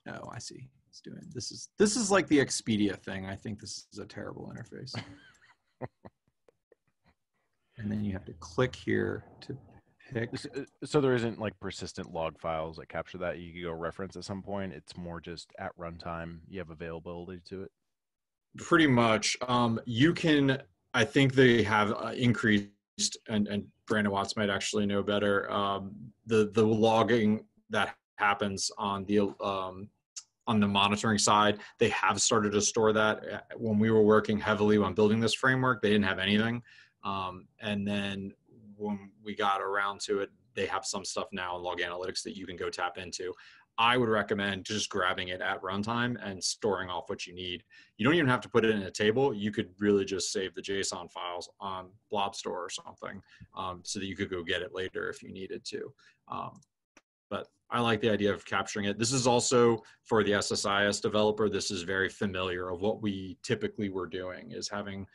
[SPEAKER 1] Oh, I see. It's doing this is like the Expedia thing. I think this is a terrible interface. And then you have to click here to pick.
[SPEAKER 3] So there isn't like persistent log files that capture that you can go reference at some point. It's more just at runtime you have availability to it.
[SPEAKER 1] Pretty much. You can, I think they have increased, and Brandon Watts might actually know better, the logging that happens on the monitoring side. They have started to store that. When we were working heavily on building this framework, they didn't have anything. And then when we got around to it, they have some stuff now in log analytics that you can go tap into. I would recommend just grabbing it at runtime and storing off what you need. You don't even have to put it in a table. You could really just save the JSON files on Blob Store or something, so that you could go get it later if you needed to. But I like the idea of capturing it. This is also for the SSIS developer. This is very familiar of what we typically were doing, is having,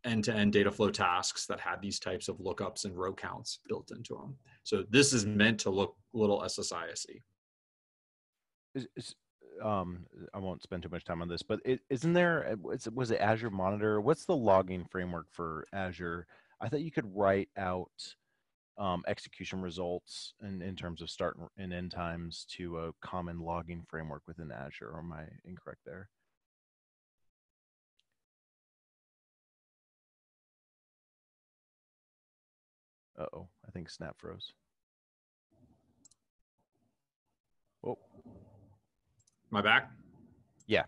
[SPEAKER 1] end-to-end data flow tasks that had these types of lookups and row counts built into them. So this is meant to look a little SSIS-y.
[SPEAKER 3] I won't spend too much time on this, but isn't there, was it Azure Monitor? What's the logging framework for Azure? I thought you could write out execution results in terms of start and end times to a common logging framework within Azure. Or am I incorrect there? Uh-oh, I think Snapp froze. Oh.
[SPEAKER 1] Am I back?
[SPEAKER 3] Yeah.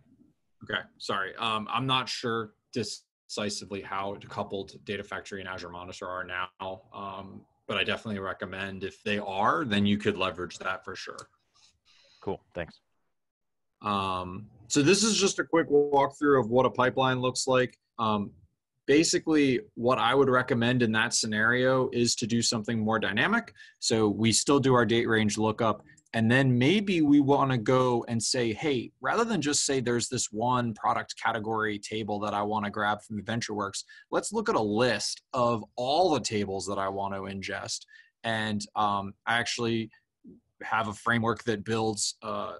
[SPEAKER 1] Okay, sorry. I'm not sure decisively how coupled Data Factory and Azure Monitor are now, but I definitely recommend if they are, then you could leverage that for sure.
[SPEAKER 3] Cool, thanks.
[SPEAKER 1] So this is just a quick walkthrough of what a pipeline looks like. Basically, what I would recommend in that scenario is to do something more dynamic. So we still do our date range lookup, and then maybe we want to go and say, hey, rather than just say there's this one product category table that I want to grab from VentureWorks, let's look at a list of all the tables that I want to ingest. And I actually have a framework that builds on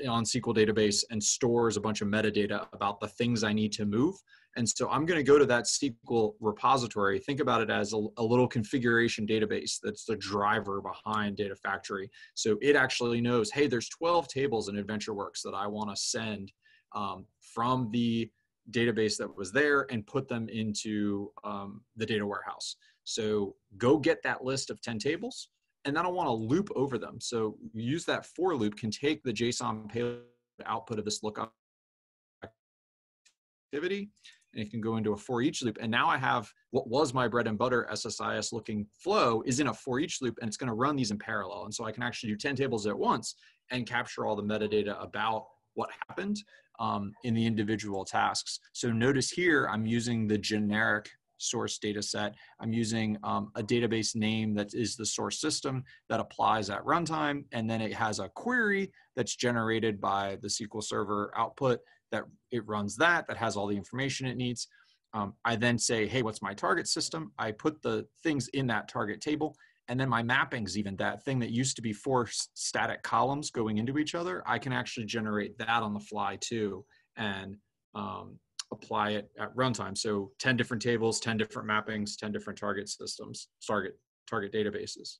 [SPEAKER 1] SQL database and stores a bunch of metadata about the things I need to move. And so I'm going to go to that SQL repository. Think about it as a little configuration database that's the driver behind Data Factory. So it actually knows, hey, there's 12 tables in AdventureWorks that I want to send from the database that was there and put them into the data warehouse. So go get that list of 10 tables, and then I want to loop over them. So use that for loop, can take the JSON payload output of this lookup activity, and it can go into a for each loop. And now I have what was my bread and butter SSIS looking flow is in a for each loop, and it's going to run these in parallel. And so I can actually do 10 tables at once and capture all the metadata about what happened in the individual tasks. So notice here, I'm using the generic source data set. I'm using a database name that is the source system that applies at runtime. And then it has a query that's generated by the SQL Server output that it runs that has all the information it needs. I then say, hey, what's my target system? I put the things in that target table. And then my mappings, even that thing that used to be 4 static columns going into each other, I can actually generate that on the fly too and apply it at runtime. So 10 different tables, 10 different mappings, 10 different target systems, target databases,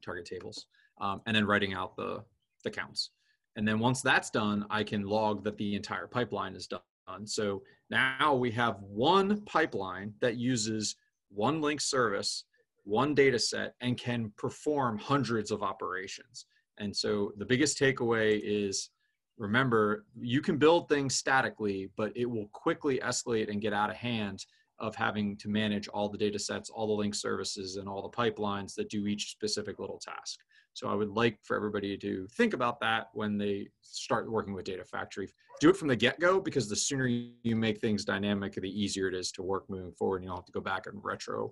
[SPEAKER 1] target tables, and then writing out the counts. And then once that's done, I can log that the entire pipeline is done. So now we have one pipeline that uses one link service, one data set, and can perform hundreds of operations. And so the biggest takeaway is, remember, you can build things statically, but it will quickly escalate and get out of hand of having to manage all the data sets, all the link services, and all the pipelines that do each specific little task. So I would like for everybody to think about that when they start working with Data Factory. Do it from the get-go, because the sooner you make things dynamic, the easier it is to work moving forward, and you don't have to go back and retro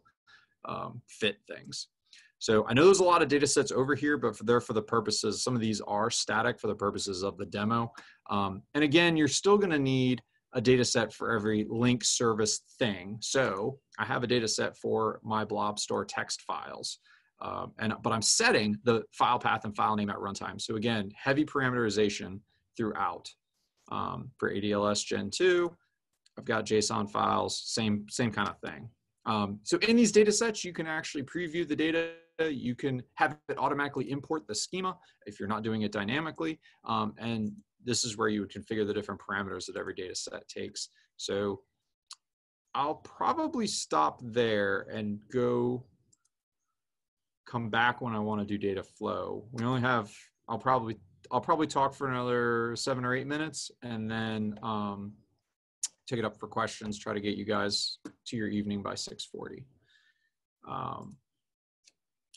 [SPEAKER 1] fit things. So I know there's a lot of data sets over here, but for the purposes, some of these are static for the purposes of the demo. And again, you're still going to need a data set for every link service thing. So I have a data set for my blob store text files. But I'm setting the file path and file name at runtime. So again, heavy parameterization throughout. For ADLS Gen 2, I've got JSON files, same kind of thing. So in these data sets, you can actually preview the data. You can have it automatically import the schema if you're not doing it dynamically. And this is where you would configure the different parameters that every data set takes. So I'll probably stop there and come back when I want to do data flow. We only have, I'll probably talk for another 7 or 8 minutes, and then take it up for questions, try to get you guys to your evening by 6:40.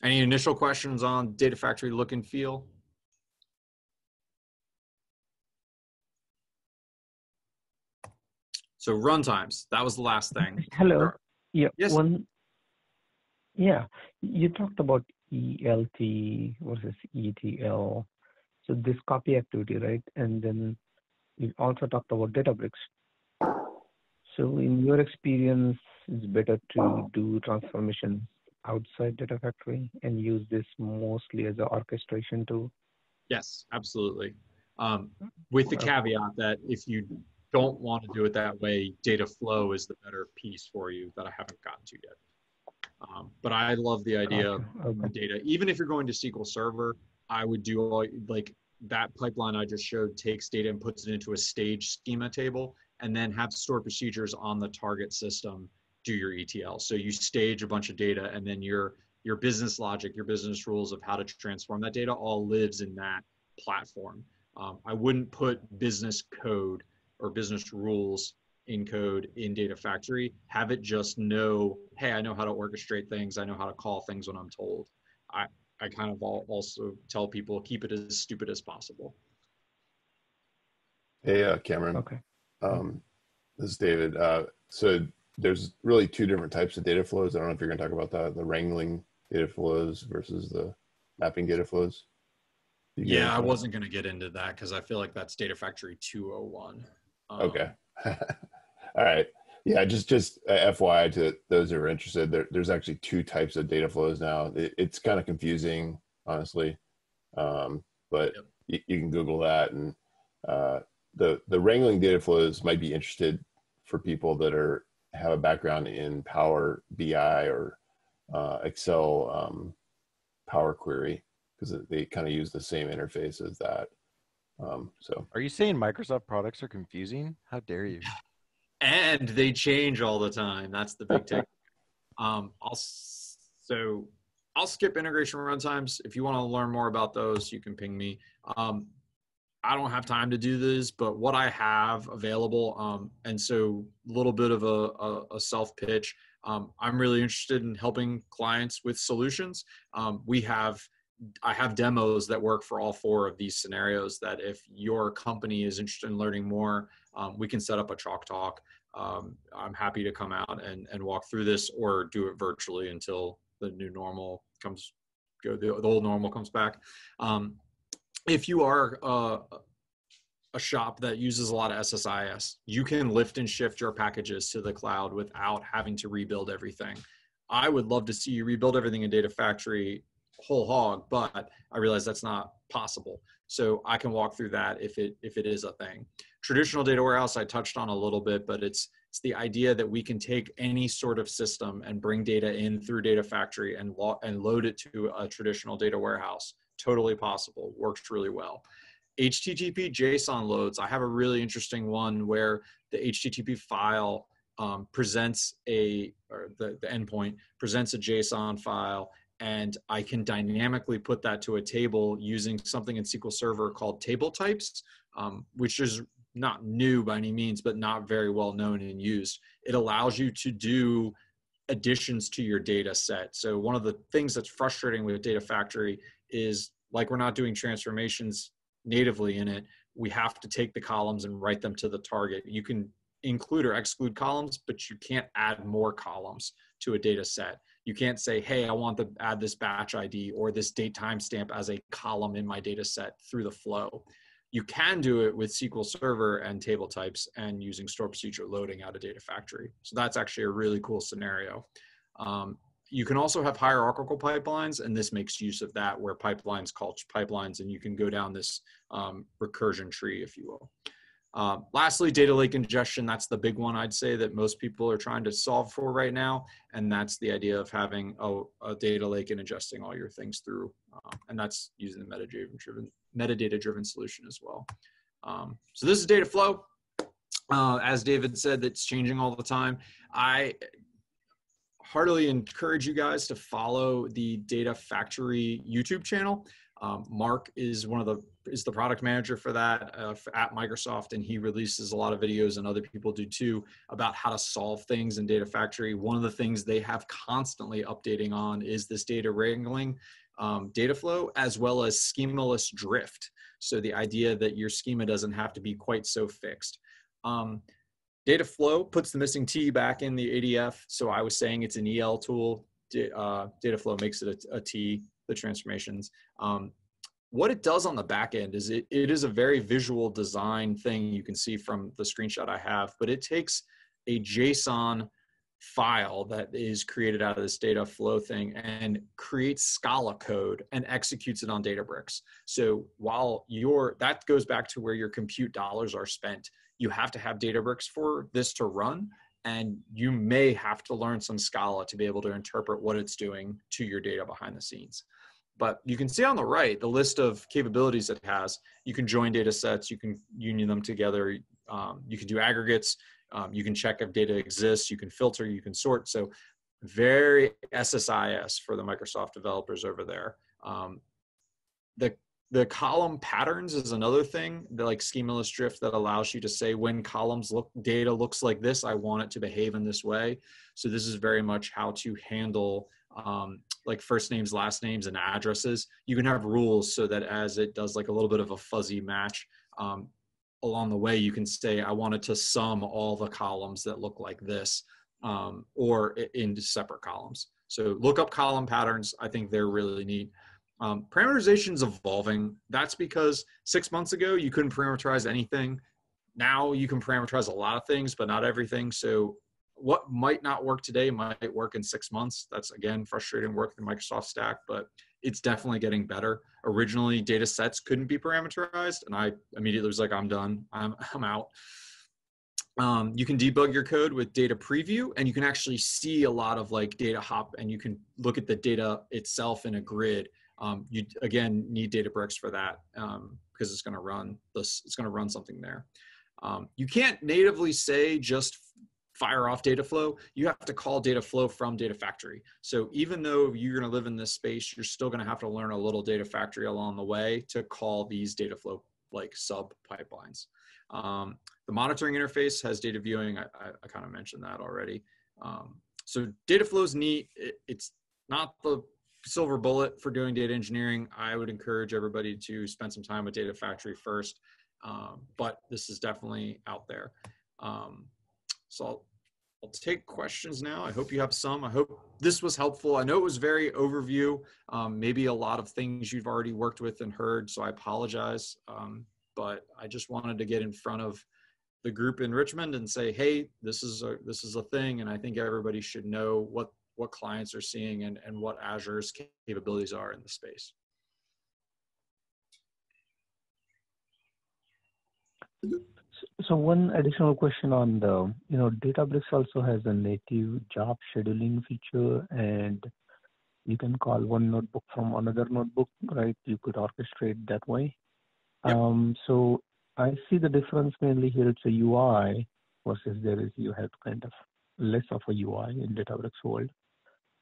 [SPEAKER 1] Any initial questions on Data Factory look and feel? So runtimes, that was the last thing.
[SPEAKER 4] Hello. Yeah.
[SPEAKER 1] Yes.
[SPEAKER 4] Yeah. You talked about ELT versus ETL. So this copy activity, right? And then you also talked about Databricks. So in your experience, it's better to do transformation outside Data Factory and use this mostly as an orchestration tool?
[SPEAKER 1] Yes, absolutely. With the caveat that if you don't want to do it that way, data flow is the better piece for you that I haven't gotten to yet. But I love the idea of data. Even if you're going to SQL Server, I would do all, like that pipeline I just showed takes data and puts it into a stage schema table, and then have stored procedures on the target system do your ETL. So you stage a bunch of data, and then your business logic, your business rules of how to transform that data all lives in that platform. I wouldn't put business code or business rules in code in Data Factory. Have it just know, hey, I know how to orchestrate things. I know how to call things when I'm told. I kind of also tell people, keep it as stupid as possible.
[SPEAKER 2] Hey, Cameron.
[SPEAKER 4] Okay.
[SPEAKER 2] This is David. So there's really 2 different types of data flows. I don't know if you're going to talk about that, the wrangling data flows versus the mapping data flows.
[SPEAKER 1] Yeah, I wasn't going to get into that because I feel like that's Data Factory 201.
[SPEAKER 2] Okay. All right. Yeah, just FYI to those who are interested, there's actually 2 types of data flows now. It's kind of confusing, honestly, but you can Google that. And the wrangling data flows might be interested for people that have a background in Power BI or Excel Power Query, because they kind of use the same interface as that. So
[SPEAKER 3] are you saying Microsoft products are confusing? How dare you?
[SPEAKER 1] And they change all the time. That's the big take. I'll skip integration runtimes. If you want to learn more about those, you can ping me. I don't have time to do this, but what I have available, and so a little bit of a self pitch. I'm really interested in helping clients with solutions. I have demos that work for all 4 of these scenarios that if your company is interested in learning more, we can set up a chalk talk. I'm happy to come out and walk through this, or do it virtually until the new normal the old normal comes back. If you are a shop that uses a lot of SSIS, you can lift and shift your packages to the cloud without having to rebuild everything. I would love to see you rebuild everything in Data Factory whole hog, but I realize that's not possible. So I can walk through that if it is a thing. Traditional data warehouse I touched on a little bit, but it's the idea that we can take any sort of system and bring data in through Data Factory and load it to a traditional data warehouse. Totally possible, works really well. HTTP JSON loads, I have a really interesting one where the HTTP file presents the endpoint presents a JSON file, and I can dynamically put that to a table using something in SQL Server called table types, which is not new by any means, but not very well known and used. It allows you to do additions to your data set. So one of the things that's frustrating with Data Factory is, like, we're not doing transformations natively in it. We have to take the columns and write them to the target. You can include or exclude columns, but you can't add more columns to a data set. You can't say, hey, I want to add this batch ID or this date timestamp as a column in my data set through the flow. You can do it with SQL Server and table types and using store procedure loading out of Data Factory. So that's actually a really cool scenario. You can also have hierarchical pipelines, and this makes use of that, where pipelines call pipelines, and you can go down this recursion tree, if you will. Lastly, data lake ingestion. That's the big one I'd say that most people are trying to solve for right now. And that's the idea of having a data lake and ingesting all your things through. And that's using the metadata-driven solution as well. So this is data flow. As David said, that's changing all the time. I heartily encourage you guys to follow the Data Factory YouTube channel. Mark is the product manager for that at Microsoft, and he releases a lot of videos, and other people do too, about how to solve things in Data Factory. One of the things they have constantly updating on is this data wrangling, data flow, as well as schemaless drift. So the idea that your schema doesn't have to be quite so fixed. Data flow puts the missing T back in the ADF. So I was saying it's an EL tool. Data flow makes it a T, the transformations. What it does on the back end is it is a very visual design thing you can see from the screenshot I have, but it takes a JSON file that is created out of this data flow thing and creates Scala code and executes it on Databricks. So while that goes back to where your compute dollars are spent, you have to have Databricks for this to run, and you may have to learn some Scala to be able to interpret what it's doing to your data behind the scenes. But you can see on the right, the list of capabilities it has. You can join data sets, you can union them together, you can do aggregates, you can check if data exists, you can filter, you can sort. So very SSIS for the Microsoft developers over there. The column patterns is another thing, the like schemaless drift that allows you to say when data looks like this, I want it to behave in this way. So this is very much how to handle like first names, last names, and addresses. You can have rules so that as it does like a little bit of a fuzzy match along the way, you can say, I want it to sum all the columns that look like this or into separate columns. So look up column patterns. I think they're really neat. Parameterization is evolving. That's because 6 months ago, you couldn't parameterize anything. Now you can parameterize a lot of things, but not everything. So what might not work today might work in 6 months. That's, again, frustrating work in the Microsoft stack, but it's definitely getting better. Originally, data sets couldn't be parameterized, and I immediately was like, I'm done. I'm out. You can debug your code with data preview, and you can actually see a lot of like data hop, and you can look at the data itself in a grid. You again need Databricks for that because it's going to run this. It's going to run something there. You can't natively say just fire off data flow. You have to call data flow from Data Factory. So even though you're going to live in this space, you're still going to have to learn a little Data Factory along the way to call these data flow like sub pipelines. The monitoring interface has data viewing. I kind of mentioned that already. So data flow is neat. It's not the silver bullet for doing data engineering. I would encourage everybody to spend some time with Data Factory first, but this is definitely out there. So I'll take questions now. I hope you have some. I hope this was helpful. I know it was very overview, maybe a lot of things you've already worked with and heard, so I apologize. But I just wanted to get in front of the group in Richmond and say, hey, this is a thing, and I think everybody should know what clients are seeing and what Azure's capabilities are in the space.
[SPEAKER 4] So one additional question on the, Databricks also has a native job scheduling feature, and you can call one notebook from another notebook, right? You could orchestrate that way. Yep. So I see the difference mainly here. It's a UI versus you have kind of less of a UI in Databricks world.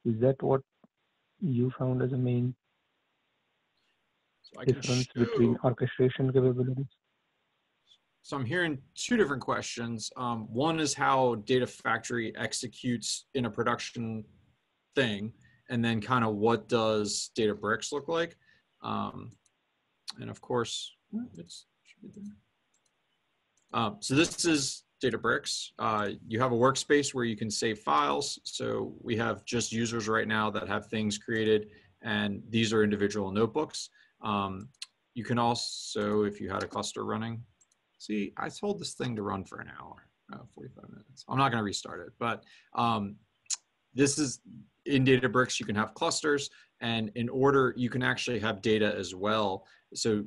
[SPEAKER 4] Is that what you found as a main difference between orchestration capabilities?
[SPEAKER 1] So I'm hearing two different questions. One is how Data Factory executes in a production thing, and then kind of what does Databricks look like? And of course, so this is Databricks. You have a workspace where you can save files. So we have just users right now that have things created, and these are individual notebooks. You can also, if you had a cluster running, see, I told this thing to run for an hour, 45 minutes. I'm not going to restart it, but this is in Databricks. You can have clusters, and in order, you can actually have data as well. So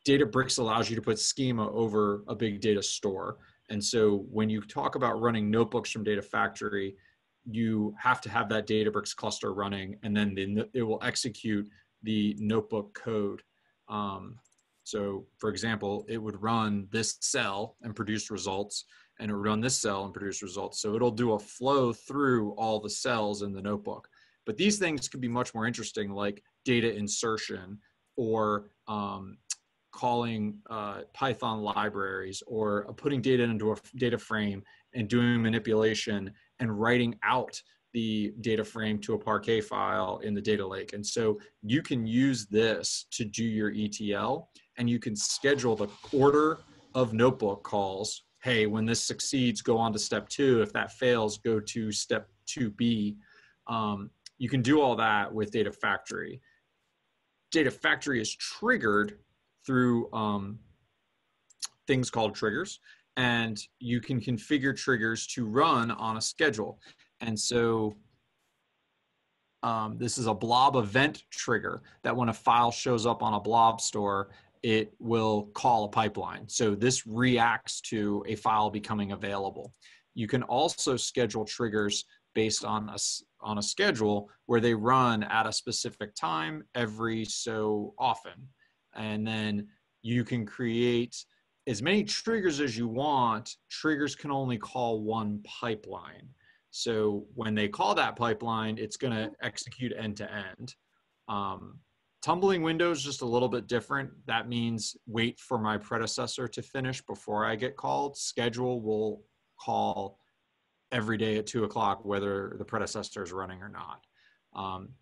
[SPEAKER 1] Databricks allows you to put schema over a big data store. And so when you talk about running notebooks from Data Factory, you have to have that Databricks cluster running, and then it will execute the notebook code. So for example, it would run this cell and produce results, and it would run this cell and produce results. So it'll do a flow through all the cells in the notebook. But these things could be much more interesting, like data insertion, or calling Python libraries, or putting data into a data frame and doing manipulation and writing out the data frame to a Parquet file in the data lake. And so you can use this to do your ETL, and you can schedule the order of notebook calls. Hey, when this succeeds, go on to step 2. If that fails, go to step 2B. You can do all that with Data Factory. Data Factory is triggered through things called triggers, and you can configure triggers to run on a schedule. And so this is a blob event trigger that when a file shows up on a blob store, it will call a pipeline. So this reacts to a file becoming available. You can also schedule triggers based on a schedule where they run at a specific time every so often. And then you can create as many triggers as you want. Triggers can only call one pipeline. So when they call that pipeline, it's going to execute end to end. Tumbling windows just a little bit different. That means wait for my predecessor to finish before I get called. Schedule will call every day at 2 o'clock, whether the predecessor is running or not.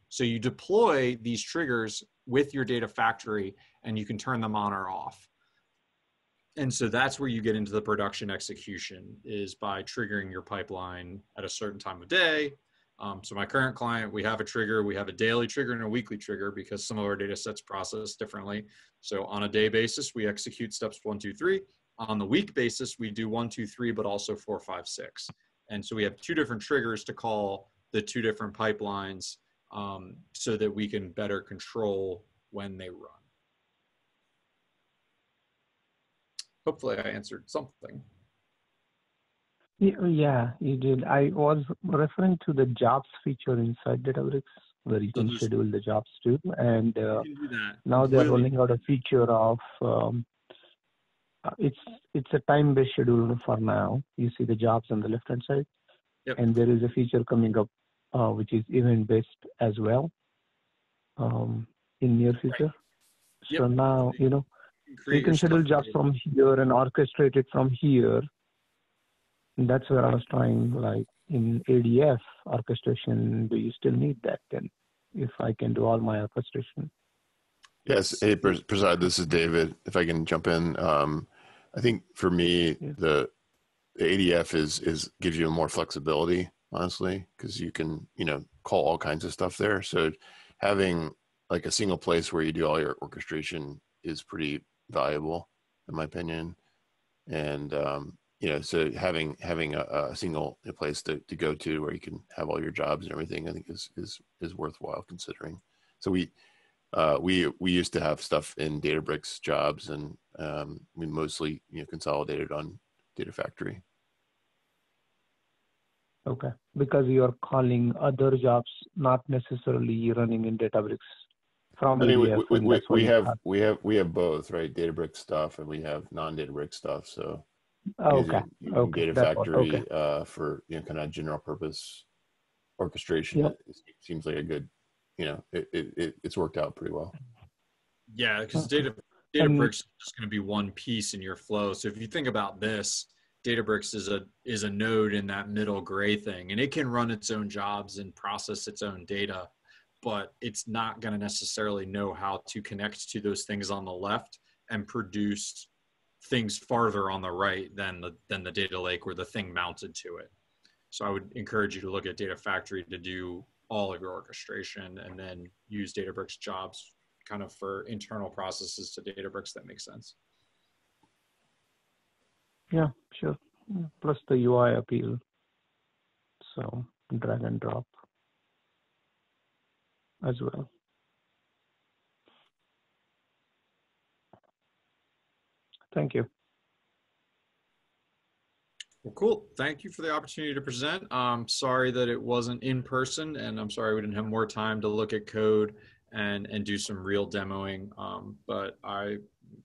[SPEAKER 1] So you deploy these triggers with your Data Factory, and you can turn them on or off. And so that's where you get into the production execution, is by triggering your pipeline at a certain time of day. So my current client, we have a trigger, we have a daily trigger and a weekly trigger because some of our data sets process differently. So on a day basis, we execute steps 1, 2, 3. On the week basis, we do 1, 2, 3, but also 4, 5, 6. And so we have 2 different triggers to call the 2 different pipelines so that we can better control when they run. Hopefully I answered something.
[SPEAKER 4] Yeah, you did. I was referring to the jobs feature inside Databricks, where you can schedule the jobs too. And
[SPEAKER 1] you can do that.
[SPEAKER 4] now they're rolling out a feature of, it's a time-based schedule for now. You see the jobs on the left-hand side.
[SPEAKER 1] Yep.
[SPEAKER 4] And there is a feature coming up, which is event-based as well in near future. Right.
[SPEAKER 1] Yep.
[SPEAKER 4] So now, you know, you can schedule jobs from here and orchestrate it from here. And that's where I was trying, like in ADF orchestration, do you still need that then? If I can do all my orchestration.
[SPEAKER 2] Yes. Hey, Prasad, this is David. If I can jump in, I think for me, the ADF gives you more flexibility, honestly, because you can, call all kinds of stuff there. So having like a single place where you do all your orchestration is pretty valuable, in my opinion. And, so having a single place to go to where you can have all your jobs and everything, I think is worthwhile considering. So we used to have stuff in Databricks jobs, and we mostly consolidated on Data Factory.
[SPEAKER 4] Okay, because you are calling other jobs, not necessarily running in Databricks from ADF.
[SPEAKER 2] We have both, right? Databricks stuff, and we have non-Databricks stuff. So
[SPEAKER 4] okay,
[SPEAKER 2] Data Factory for kind of general purpose orchestration.
[SPEAKER 4] Yep.
[SPEAKER 2] It seems like a good, it's worked out pretty well.
[SPEAKER 1] Yeah, because Databricks is just going to be one piece in your flow. So if you think about this, Databricks is a node in that middle gray thing, and it can run its own jobs and process its own data, but it's not going to necessarily know how to connect to those things on the left and produce things farther on the right than the data lake or the thing mounted to it. So I would encourage you to look at Data Factory to do all of your orchestration, and then use Databricks jobs kind of for internal processes to Databricks that makes sense.
[SPEAKER 4] Yeah, sure. Plus the UI appeal. So drag and drop as well. Thank you.
[SPEAKER 1] Well, cool. Thank you for the opportunity to present. I'm sorry that it wasn't in person, and I'm sorry we didn't have more time to look at code and do some real demoing. But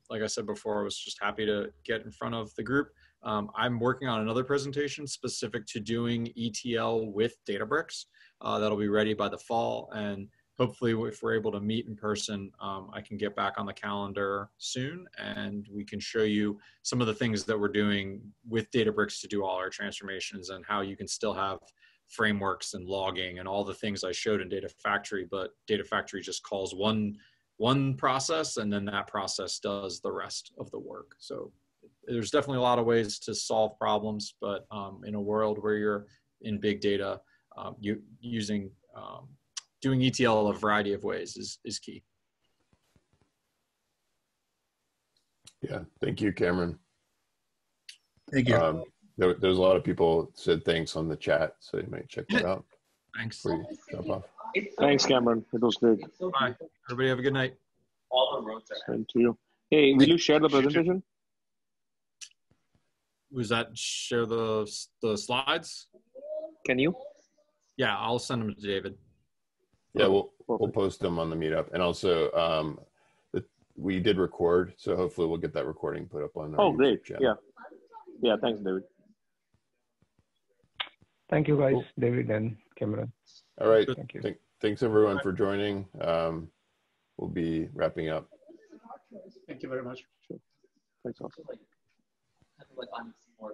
[SPEAKER 1] like I said before, I was just happy to get in front of the group. I'm working on another presentation specific to doing ETL with Databricks. That'll be ready by the fall, and hopefully if we're able to meet in person, I can get back on the calendar soon and we can show you some of the things that we're doing with Databricks to do all our transformations and how you can still have frameworks and logging and all the things I showed in Data Factory, but Data Factory just calls one process and then that process does the rest of the work. So there's definitely a lot of ways to solve problems, but in a world where you're in big data, doing ETL a variety of ways is key.
[SPEAKER 2] Yeah, thank you, Cameron.
[SPEAKER 5] Thank you.
[SPEAKER 2] There's a lot of people said thanks on the chat, so you might check that out.
[SPEAKER 1] Thanks.
[SPEAKER 2] Before you jump off.
[SPEAKER 6] Thanks, Cameron. It was great.
[SPEAKER 1] Bye. Everybody have a good night.
[SPEAKER 7] All the roads are.
[SPEAKER 6] Same to you. Hey, will you share the presentation?
[SPEAKER 1] Was that share the slides?
[SPEAKER 6] Can you?
[SPEAKER 1] Yeah, I'll send them to David.
[SPEAKER 2] Yeah, we'll post them on the meetup, and also we did record, so hopefully we'll get that recording put up on our YouTube
[SPEAKER 6] great
[SPEAKER 2] channel.
[SPEAKER 6] Yeah, thanks, David.
[SPEAKER 4] Thank you, guys,
[SPEAKER 2] Cool.
[SPEAKER 4] David and Cameron.
[SPEAKER 2] All right,
[SPEAKER 4] Thank you.
[SPEAKER 2] thanks everyone for joining. We'll be wrapping up.
[SPEAKER 5] Thank you very much.
[SPEAKER 6] Thanks, all.
[SPEAKER 7] Like on more